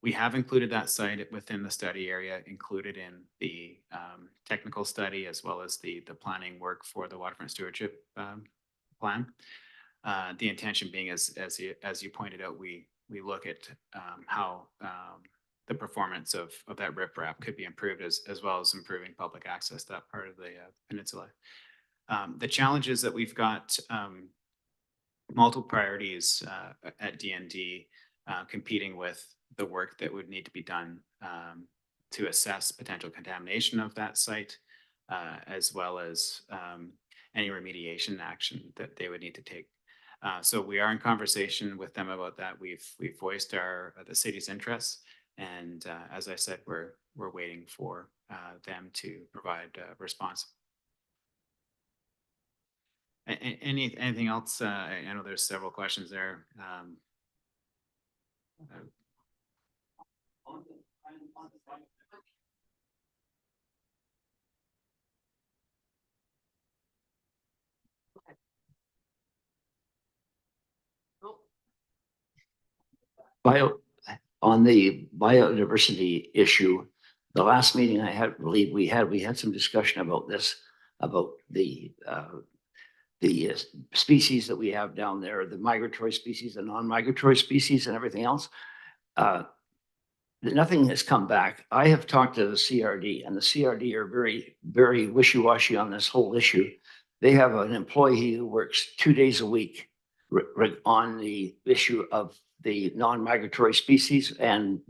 We have included that site within the study area, included in the technical study, as well as the planning work for the Waterfront Stewardship plan. The intention being, as you pointed out, we look at how the performance of that riprap could be improved, as well as improving public access to that part of the peninsula. The challenges that we've got, multiple priorities at DND competing with the work that would need to be done to assess potential contamination of that site, as well as any remediation action that they would need to take. So we are in conversation with them about that. We've voiced the city's interests, and as I said, we're waiting for them to provide a response. Anything else? I know there's several questions there. On the biodiversity issue, the last meeting I had, believe we had some discussion about this, about the species that we have down there, the migratory species, the non-migratory species and everything else. Nothing has come back. I have talked to the CRD, and the CRD are very, very wishy-washy on this whole issue. They have an employee who works 2 days a week on the issue of the non-migratory species and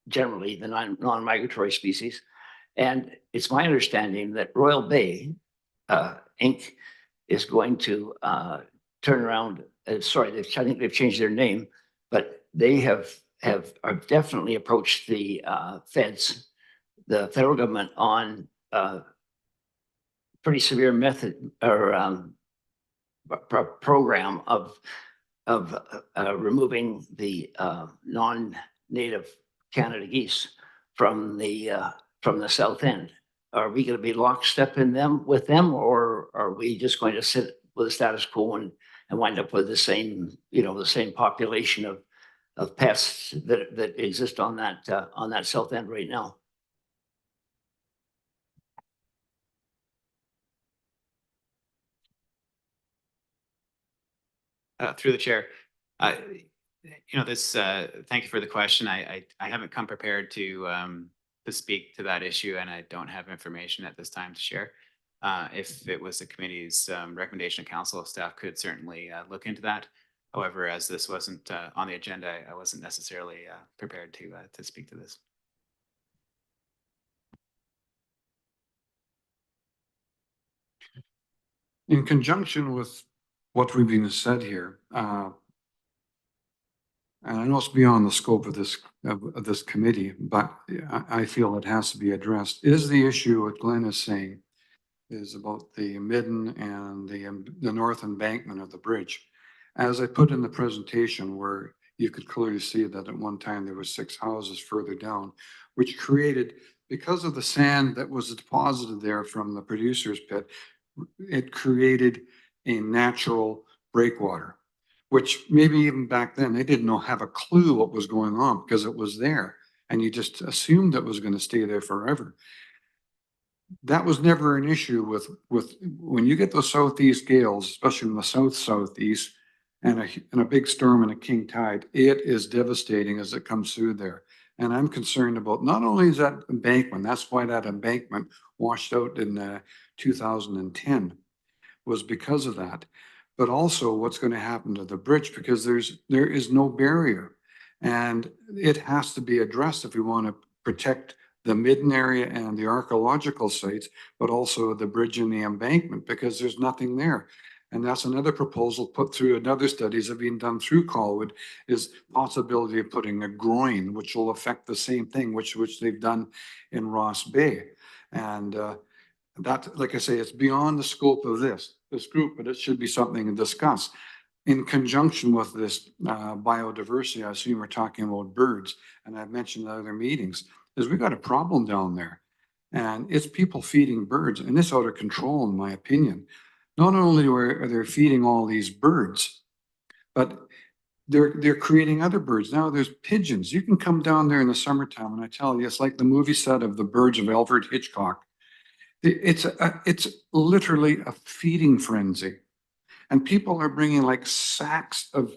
generally the non-migratory species. And it's my understanding that Royal Bay Inc. is going to turn around. Sorry, I think they've changed their name, but they have definitely approached the feds, the federal government, on pretty severe method or program of removing the non-native Canada geese from the south end. Are we going to be lockstep with them, or are we just going to sit with the status quo and wind up with the same population of pests that exist on that south end right now? Through the chair. Thank you for the question. I haven't come prepared to speak to that issue, and I don't have information at this time to share. If it was the committee's recommendation to council, staff could certainly look into that. However, as this wasn't on the agenda, I wasn't necessarily prepared to speak to this. In conjunction with what we've been said here, and I know it's beyond the scope of this committee, but I feel it has to be addressed, is the issue what Glenn is saying is about the midden and the north embankment of the bridge. As I put in the presentation, where you could clearly see that at one time there were 6 houses further down, which created, because of the sand that was deposited there from the producer's pit, it created a natural breakwater, which maybe even back then they didn't have a clue what was going on because it was there and you just assumed it was going to stay there forever. That was never an issue with when you get those southeast gales, especially in the southeast, and a big storm and a king tide, it is devastating as it comes through there. And I'm concerned about not only is that embankment, that's why that embankment washed out in 2010 was because of that, but also what's going to happen to the bridge, because there is no barrier, and it has to be addressed if we want to protect the midden area and the archaeological sites, but also the bridge and the embankment, because there's nothing there. And that's another proposal put through another studies have been done through Colwood, is possibility of putting a groin, which will affect the same thing, which they've done in Ross Bay. And that, like I say, it's beyond the scope of this group, but it should be something to discuss. In conjunction with this biodiversity, I assume we're talking about birds, and I've mentioned in other meetings, is we've got a problem down there. And it's people feeding birds, and it's out of control, in my opinion. Not only are they feeding all these birds, but they're creating other birds. Now there's pigeons. You can come down there in the summertime, and I tell you, it's like the movie set of The Birds of Alfred Hitchcock. It's literally a feeding frenzy. And people are bringing like sacks of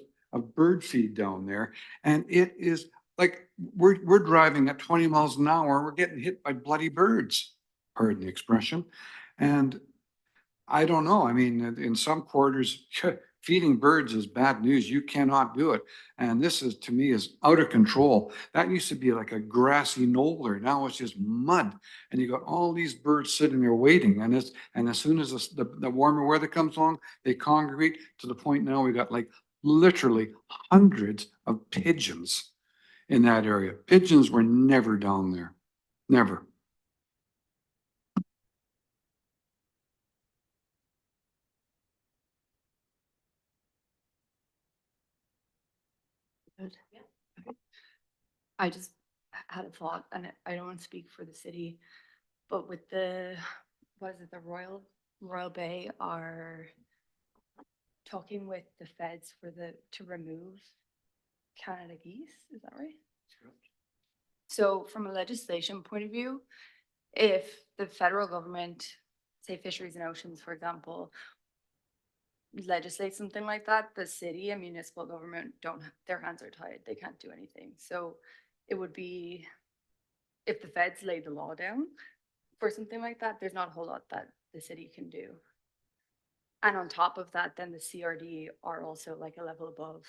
bird feed down there. And it is like, we're driving at 20 miles an hour. We're getting hit by bloody birds, pardon the expression. And I don't know. I mean, in some quarters, feeding birds is bad news. You cannot do it. And this is, to me, is out of control. That used to be like a grassy knoll. Now it's just mud. And you got all these birds sitting there waiting. And as soon as the warmer weather comes along, they congregate to the point now we got like literally hundreds of pigeons in that area. Pigeons were never down there. Never. Good. I just had a thought, and I don't want to speak for the city, but with the Royal Bay are talking with the feds to remove Canada geese, is that right? So from a legislation point of view, if the federal government, say Fisheries and Oceans, for example, legislate something like that, the city and municipal government don't, their hands are tied. They can't do anything. So it would be, if the feds laid the law down for something like that, there's not a whole lot that the city can do. And on top of that, then the CRD are also like a level above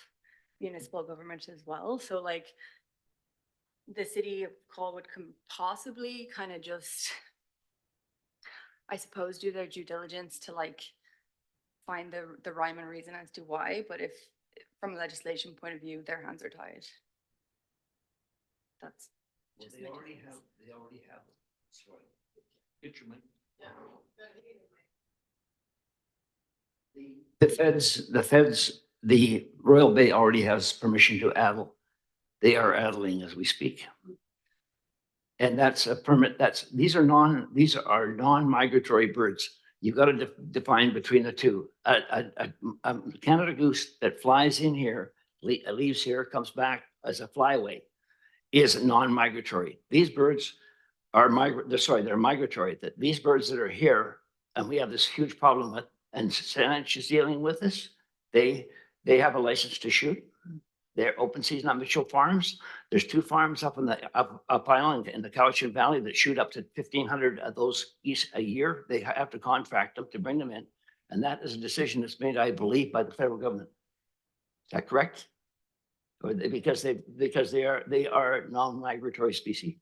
municipal government as well. So like the city of Colwood can possibly kind of just, I suppose, do their due diligence to like find the rhyme and reason as to why, but if from a legislation point of view, their hands are tied. That's just They already have, sorry. The feds, the Royal Bay already has permission to addle. They are addling as we speak. And that's a permit, these are non-migratory birds. You've got to define between the two. A Canada goose that flies in here, leaves here, comes back as a flyway, is non-migratory. These birds are they're migratory. These birds that are here, and we have this huge problem with, and Saanich is dealing with this, they have a license to shoot. They're open season on Mitchell Farms. There's 2 farms up in the up island in the Cowichan Valley that shoot up to 1,500 of those geese a year. They have to contract them to bring them in. And that is a decision that's made, I believe, by the federal government. Is that correct? Or because they are non-migratory species.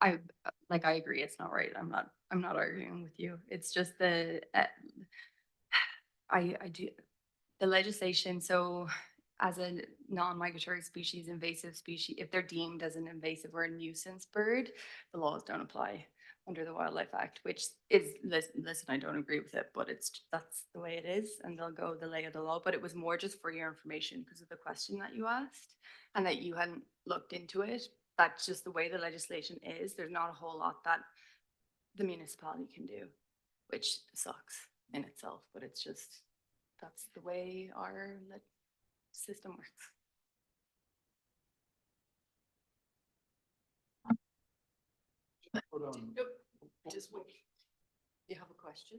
I agree, it's not right. I'm not arguing with you. It's just the I do the legislation. So as a non-migratory species, invasive species, if they're deemed as an invasive or a nuisance bird, the laws don't apply under the Wildlife Act, which is, listen, I don't agree with it, but that's the way it is, and they'll go the lay of the law. But it was more just for your information because of the question that you asked and that you hadn't looked into it. That's just the way the legislation is. There's not a whole lot that the municipality can do, which sucks in itself, but it's just, that's the way our system works. Just wait. You have a question?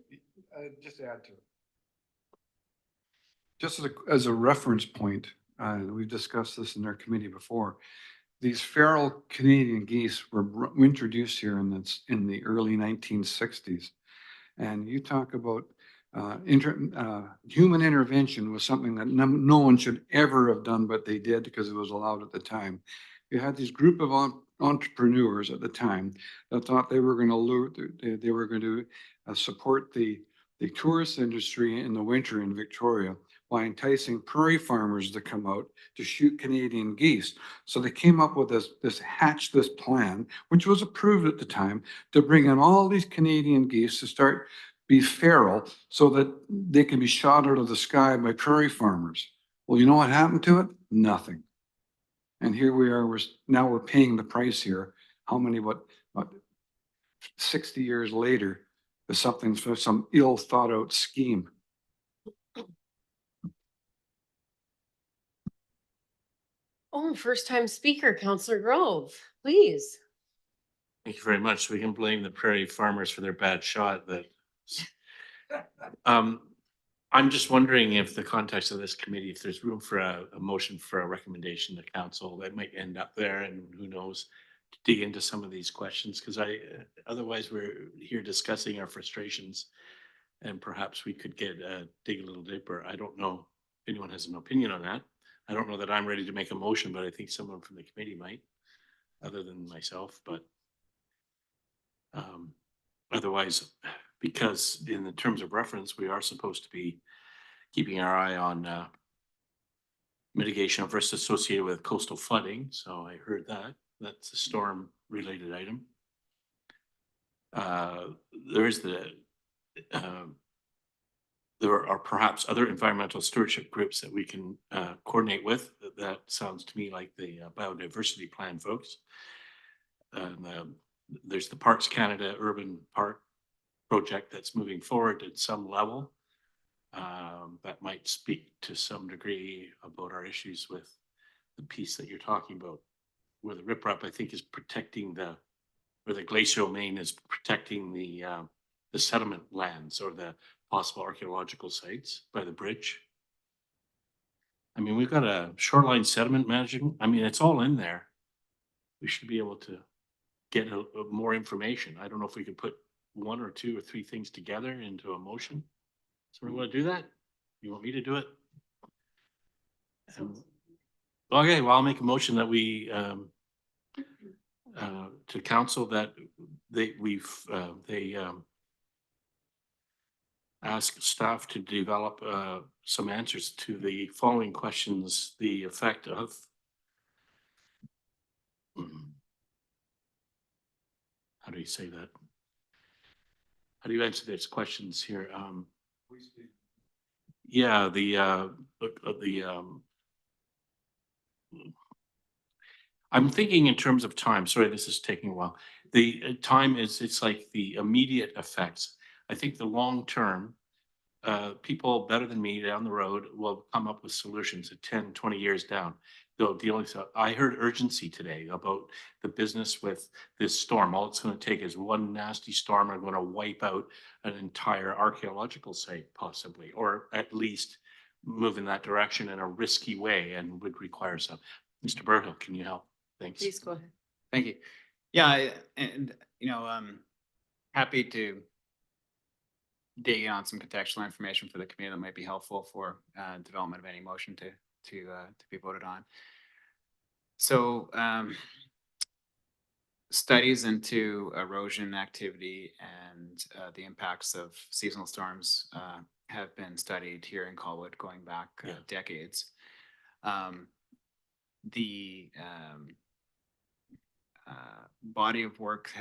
Just add to it. Just as a reference point, we've discussed this in our committee before. These feral Canadian geese were introduced here in the early 1960s. And you talk about human intervention was something that no one should ever have done, but they did because it was allowed at the time. You had this group of entrepreneurs at the time that thought they were going to support the tourist industry in the winter in Victoria by enticing prairie farmers to come out to shoot Canadian geese. So they came up with this plan, which was approved at the time, to bring in all these Canadian geese to be feral so that they can be shot out of the sky by prairie farmers. Well, you know what happened to it? Nothing. And here we are, now we're paying the price here. How many, what 60 years later, is something for some ill thought out scheme. Oh, first time speaker, Councillor Grove, please. Thank you very much. We can blame the prairie farmers for their bad shot. I'm just wondering if the context of this committee, if there's room for a motion for a recommendation to council that might end up there, and who knows, to dig into some of these questions, because otherwise we're here discussing our frustrations, and perhaps we could dig a little deeper. I don't know if anyone has an opinion on that. I don't know that I'm ready to make a motion, but I think someone from the committee might, other than myself, but otherwise, because in the terms of reference, we are supposed to be keeping our eye on mitigation of risks associated with coastal flooding. So I heard that. That's a storm related item. There are perhaps other environmental stewardship groups that we can coordinate with. That sounds to me like the biodiversity plan folks. there's the Parks Canada Urban Park project that's moving forward at some level. That might speak to some degree about our issues with the piece that you're talking about, where the riprap, I think, is protecting where the glacial main is protecting the sediment lands or the possible archaeological sites by the bridge. I mean, we've got a shoreline sediment management. I mean, it's all in there. We should be able to get more information. I don't know if we could put 1 or 2 or 3 things together into a motion. So we want to do that? You want me to do it? Okay, well, I'll make a motion that we to council that they ask staff to develop some answers to the following questions: the effect of how do you say that? How do you answer these questions here? Yeah, I'm thinking in terms of time. Sorry, this is taking a while. The time is, it's like the immediate effects. I think the long term, people better than me down the road will come up with solutions at 10, 20 years down. They'll deal with, I heard urgency today about the business with this storm. All it's going to take is one nasty storm and going to wipe out an entire archaeological site possibly, or at least move in that direction in a risky way and would require some. Mr. Bourhill, can you help? Thanks. Please go ahead. Thank you. Yeah, and happy to dig in on some contextual information for the community that might be helpful for development of any motion to be voted on. So studies into erosion activity and the impacts of seasonal storms have been studied here in Colwood going back decades. The body of work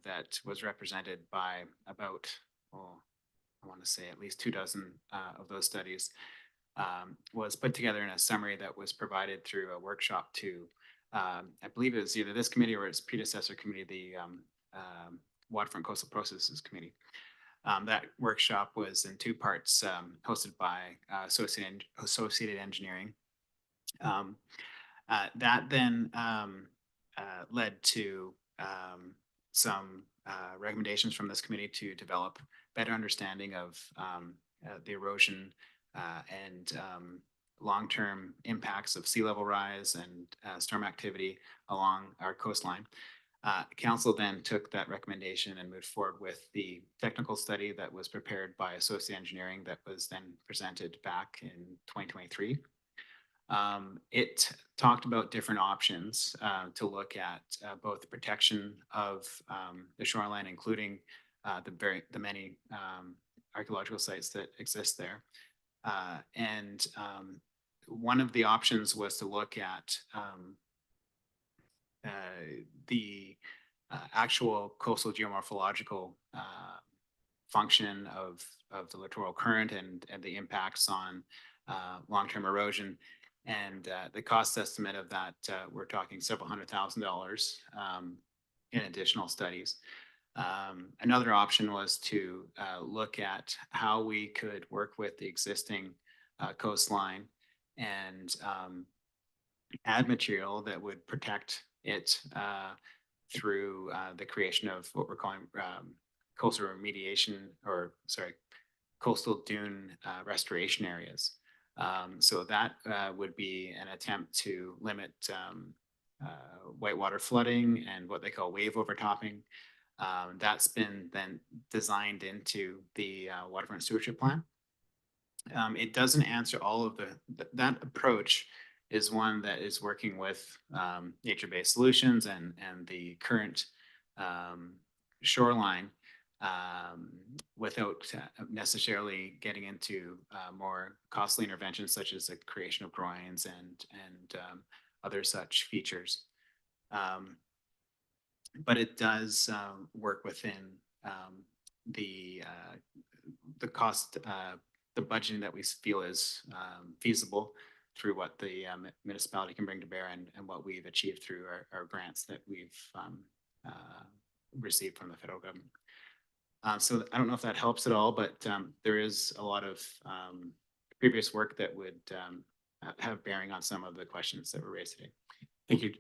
that was represented by about, I want to say at least 24 of those studies was put together in a summary that was provided through a workshop to, I believe it was either this committee or its predecessor committee, the Waterfront Coastal Processes Committee. That workshop was in 2 parts, hosted by Associated Engineering. That then led to some recommendations from this committee to develop better understanding of the erosion and long-term impacts of sea level rise and storm activity along our coastline. Council then took that recommendation and moved forward with the technical study that was prepared by Associated Engineering that was then presented back in 2023. It talked about different options to look at both the protection of the shoreline, including the many archaeological sites that exist there. And one of the options was to look at the actual coastal geomorphological function of the littoral current and the impacts on long-term erosion. And the cost estimate of that, we're talking several $100,000 in additional studies. Another option was to look at how we could work with the existing coastline and add material that would protect it through the creation of what we're calling coastal remediation, or sorry, coastal dune restoration areas. So that would be an attempt to limit whitewater flooding and what they call wave overtopping. That's been then designed into the Waterfront Stewardship Plan. It doesn't answer all of that approach is one that is working with nature-based solutions and the current shoreline without necessarily getting into more costly interventions such as the creation of groins and other such features. But it does work within the cost, the budgeting that we feel is feasible through what the municipality can bring to bear and what we've achieved through our grants that we've received from the federal government. So I don't know if that helps at all, but there is a lot of previous work that would have bearing on some of the questions that were raised today. Thank you,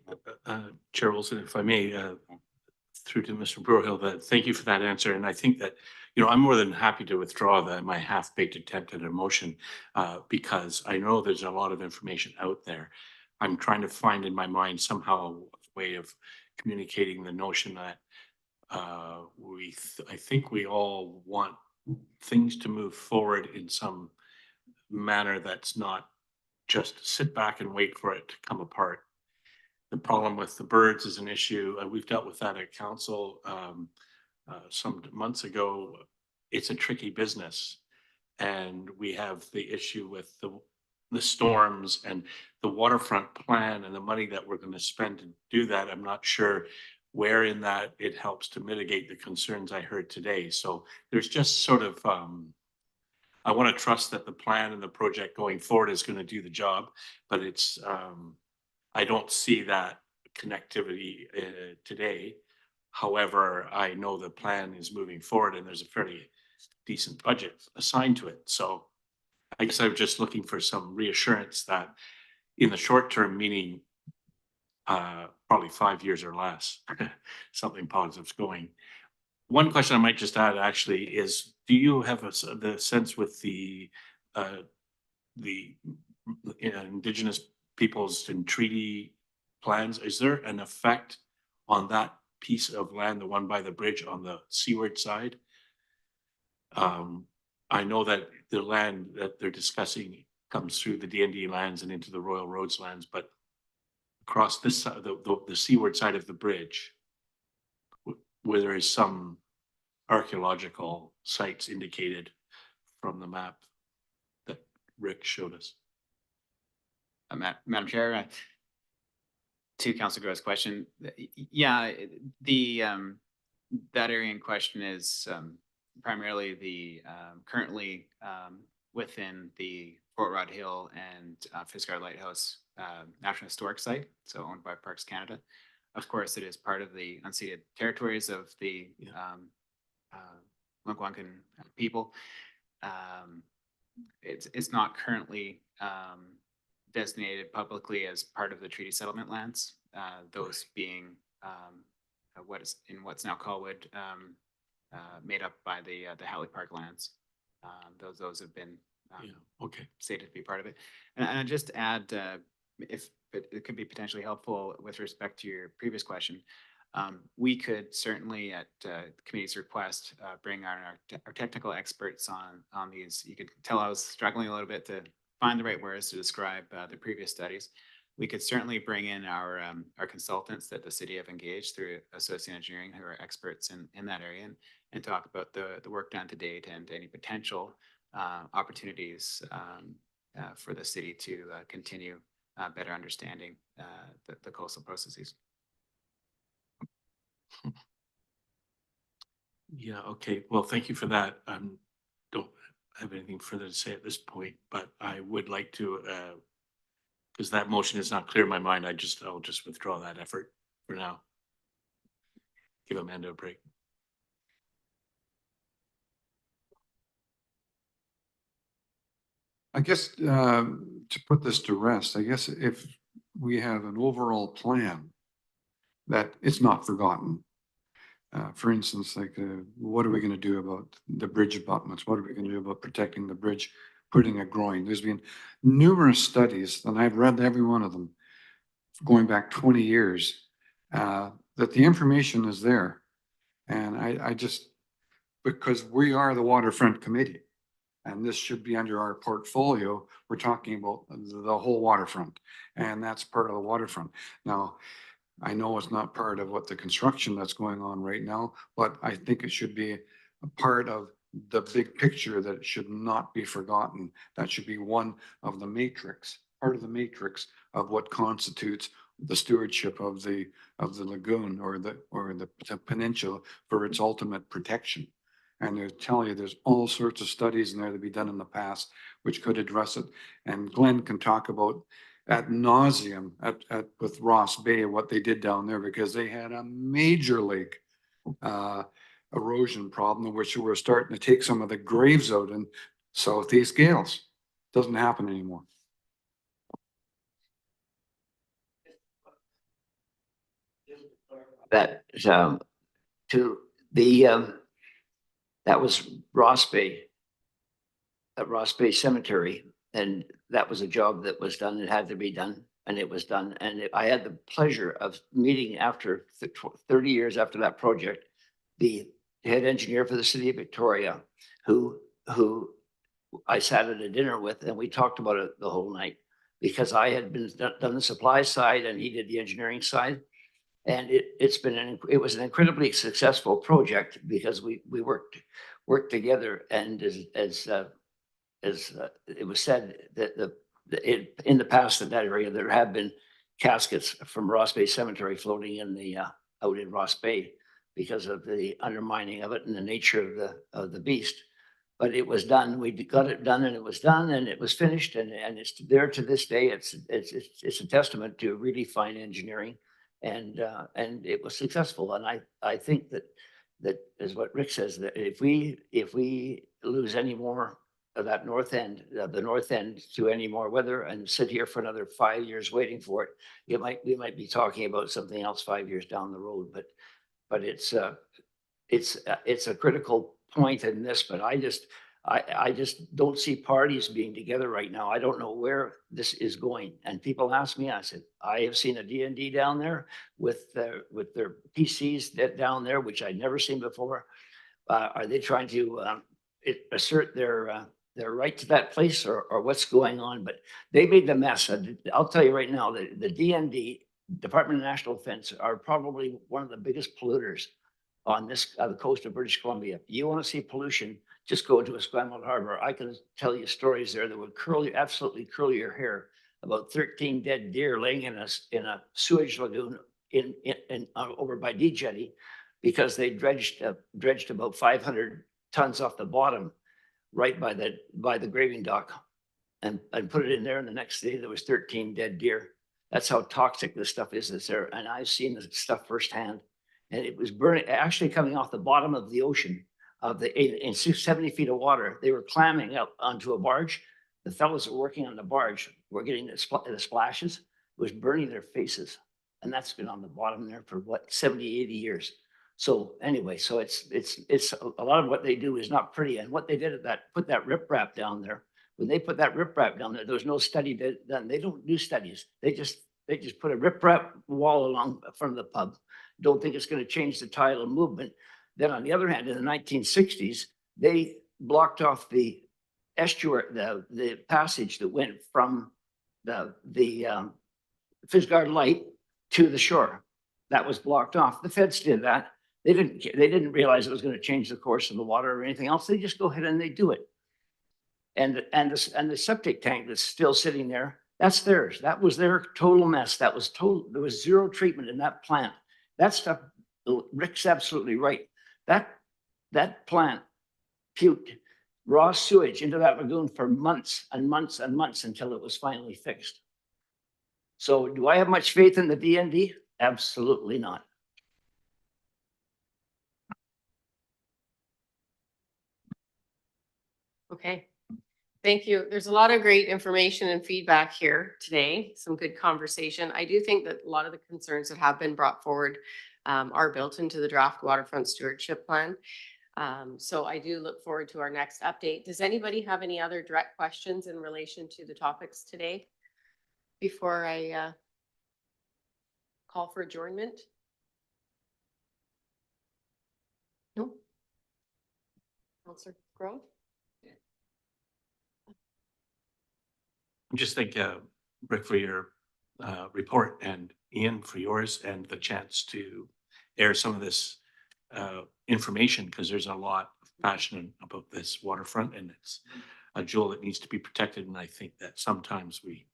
Chair Wilson, if I may, through to Mr. Bourhill, thank you for that answer. And I think that, I'm more than happy to withdraw my half-baked attempt at a motion because I know there's a lot of information out there. I'm trying to find in my mind somehow a way of communicating the notion that I think we all want things to move forward in some manner that's not just sit back and wait for it to come apart. The problem with the birds is an issue. We've dealt with that at council some months ago. It's a tricky business. And we have the issue with the storms and the waterfront plan and the money that we're going to spend to do that. I'm not sure where in that it helps to mitigate the concerns I heard today. So there's just sort of, I want to trust that the plan and the project going forward is going to do the job, but it's, I don't see that connectivity today. However, I know the plan is moving forward and there's a fairly decent budget assigned to it. So I guess I'm just looking for some reassurance that in the short term, meaning probably 5 years or less, something positive's going. One question I might just add actually is, do you have the sense with the Indigenous peoples and treaty plans, is there an effect on that piece of land, the one by the bridge on the seaward side? I know that the land that they're discussing comes through the D&D lands and into the Royal Roads lands, but across this side, the seaward side of the bridge, where there is some archaeological sites indicated from the map that Rick showed us. Madam Chair, to Councilor Groh's question, yeah, that area in question is primarily the currently within the Fort Rod Hill and Fiskar Lighthouse National Historic Site, so owned by Parks Canada. Of course, it is part of the unceded territories of the Algonquin people. It's not currently designated publicly as part of the treaty settlement lands, those being what's now Colwood, made up by the Halley Park lands. Those have been stated to be part of it. And I just add, if it could be potentially helpful with respect to your previous question, we could certainly, at the committee's request, bring our technical experts on these. You could tell I was struggling a little bit to find the right words to describe the previous studies. We could certainly bring in our consultants that the city have engaged through Associate Engineering, who are experts in that area, and talk about the work done to date and any potential opportunities for the city to continue better understanding the coastal processes. Yeah, okay. Well, thank you for that. Don't have anything further to say at this point, but I would like to, because that motion is not clear in my mind, I'll just withdraw that effort for now. Give Amanda a break. I guess to put this to rest, I guess if we have an overall plan that it's not forgotten. For instance, like what are we going to do about the bridge abutments? What are we going to do about protecting the bridge, putting a groin? There's been numerous studies, and I've read every one of them going back 20 years, that the information is there. And I just, because we are the Waterfront Committee, and this should be under our portfolio, we're talking about the whole waterfront, and that's part of the waterfront. Now, I know it's not part of what the construction that's going on right now, but I think it should be a part of the big picture, that it should not be forgotten. That should be one of the matrix, part of the matrix of what constitutes the stewardship of the lagoon or the peninsula for its ultimate protection. And they're telling you there's all sorts of studies in there that be done in the past which could address it. And Glenn can talk about ad nauseum with Ross Bay, what they did down there, because they had a major lake erosion problem, which we're starting to take some of the graves out in southeast Gales. Doesn't happen anymore. That, to the, that was Ross Bay. At Ross Bay Cemetery, and that was a job that was done. It had to be done, and it was done. And I had the pleasure of meeting after 30 years after that project, the head engineer for the city of Victoria, who I sat at a dinner with, and we talked about it the whole night because I had done the supply side and he did the engineering side. And it was an incredibly successful project because we worked together, and as it was said that in the past in that area, there have been caskets from Ross Bay Cemetery floating in the out in Ross Bay because of the undermining of it and the nature of the beast. But it was done. We got it done, and it was done, and it was finished, and it's there to this day. It's a testament to really fine engineering, and it was successful. And I think that is what Rick says, that if we lose any more of that north end, the north end to any more weather and sit here for another 5 years waiting for it, we might be talking about something else 5 years down the road. But it's a critical point in this. But I just don't see parties being together right now. I don't know where this is going. And people ask me, I said, I have seen a D&D down there with their PCs down there, which I'd never seen before. Are they trying to assert their right to that place, or what's going on? But they made the mess. I'll tell you right now that the DND, Department of National Defense, are probably one of the biggest polluters on the coast of British Columbia. If you want to see pollution, just go into Esquimalt Harbor. I can tell you stories there that would absolutely curl your hair about 13 dead deer laying in a sewage lagoon in over by D Jetty because they dredged about 500 tons off the bottom right by the graving dock and put it in there. And the next day there was 13 dead deer. That's how toxic this stuff is that's there. And I've seen this stuff firsthand. And it was burning, actually coming off the bottom of the ocean in 70 feet of water. They were clamming up onto a barge. The fellows that were working on the barge were getting the splashes. It was burning their faces. And that's been on the bottom there for 70, 80 years. So anyway, so it's a lot of what they do is not pretty. And what they did put that riprap down there. When they put that riprap down there was no study done. They don't do studies. They just put a riprap wall along from the pub. Don't think it's going to change the tidal movement. Then on the other hand, in the 1960s, they blocked off the estuary, the passage that went from the Fishguard Light to the shore. That was blocked off. The feds did that. They didn't realize it was going to change the course of the water or anything else. They just go ahead and they do it. And the septic tank that's still sitting there, that's theirs. That was their total mess. There was zero treatment in that plant. That stuff, Rick's absolutely right. That plant puked raw sewage into that lagoon for months and months and months until it was finally fixed. So do I have much faith in the DND? Absolutely not. Okay, thank you. There's a lot of great information and feedback here today. Some good conversation. I do think that a lot of the concerns that have been brought forward are built into the draft waterfront stewardship plan. So I do look forward to our next update. Does anybody have any other direct questions in relation to the topics today before I call for adjournment? No? Councillor Grove? Just thank Rick for your report, and Iain for yours, and the chance to air some of this information, because there's a lot of passion about this waterfront, and it's a jewel that needs to be protected. And I think that sometimes we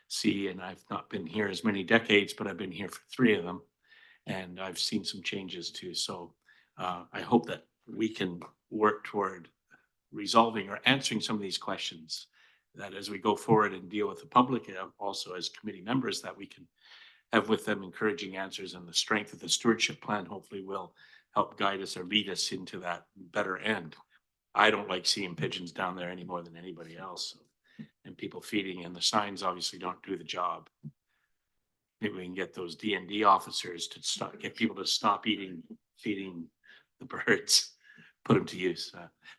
see, and I've not been here as many decades, but I've been here for 3 of them, and I've seen some changes too. So I hope that we can work toward resolving or answering some of these questions, that as we go forward and deal with the public, and also as committee members, that we can have with them encouraging answers, and the strength of the stewardship plan hopefully will help guide us or lead us into that better end. I don't like seeing pigeons down there any more than anybody else. And people feeding, and the signs obviously don't do the job. Maybe we can get those D&D officers to stop, get people to stop feeding the birds, put them to use.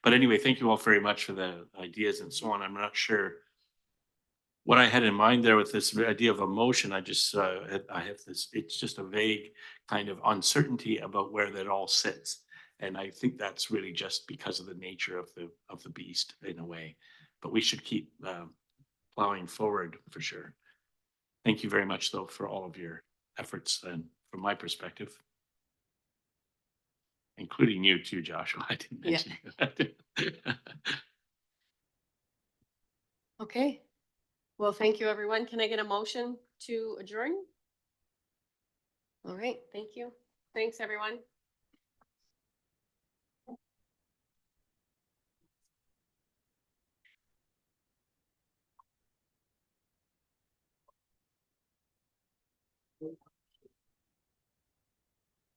But anyway, thank you all very much for the ideas and so on. I'm not sure what I had in mind there with this idea of emotion. I just, I have this, it's just a vague kind of uncertainty about where that all sits. And I think that's really just because of the nature of the beast in a way, but we should keep plowing forward for sure. Thank you very much though for all of your efforts and from my perspective. Including you too, Joshua. I didn't mention that. Okay. Well, thank you, everyone. Can I get a motion to adjourn? All right, thank you. Thanks, everyone.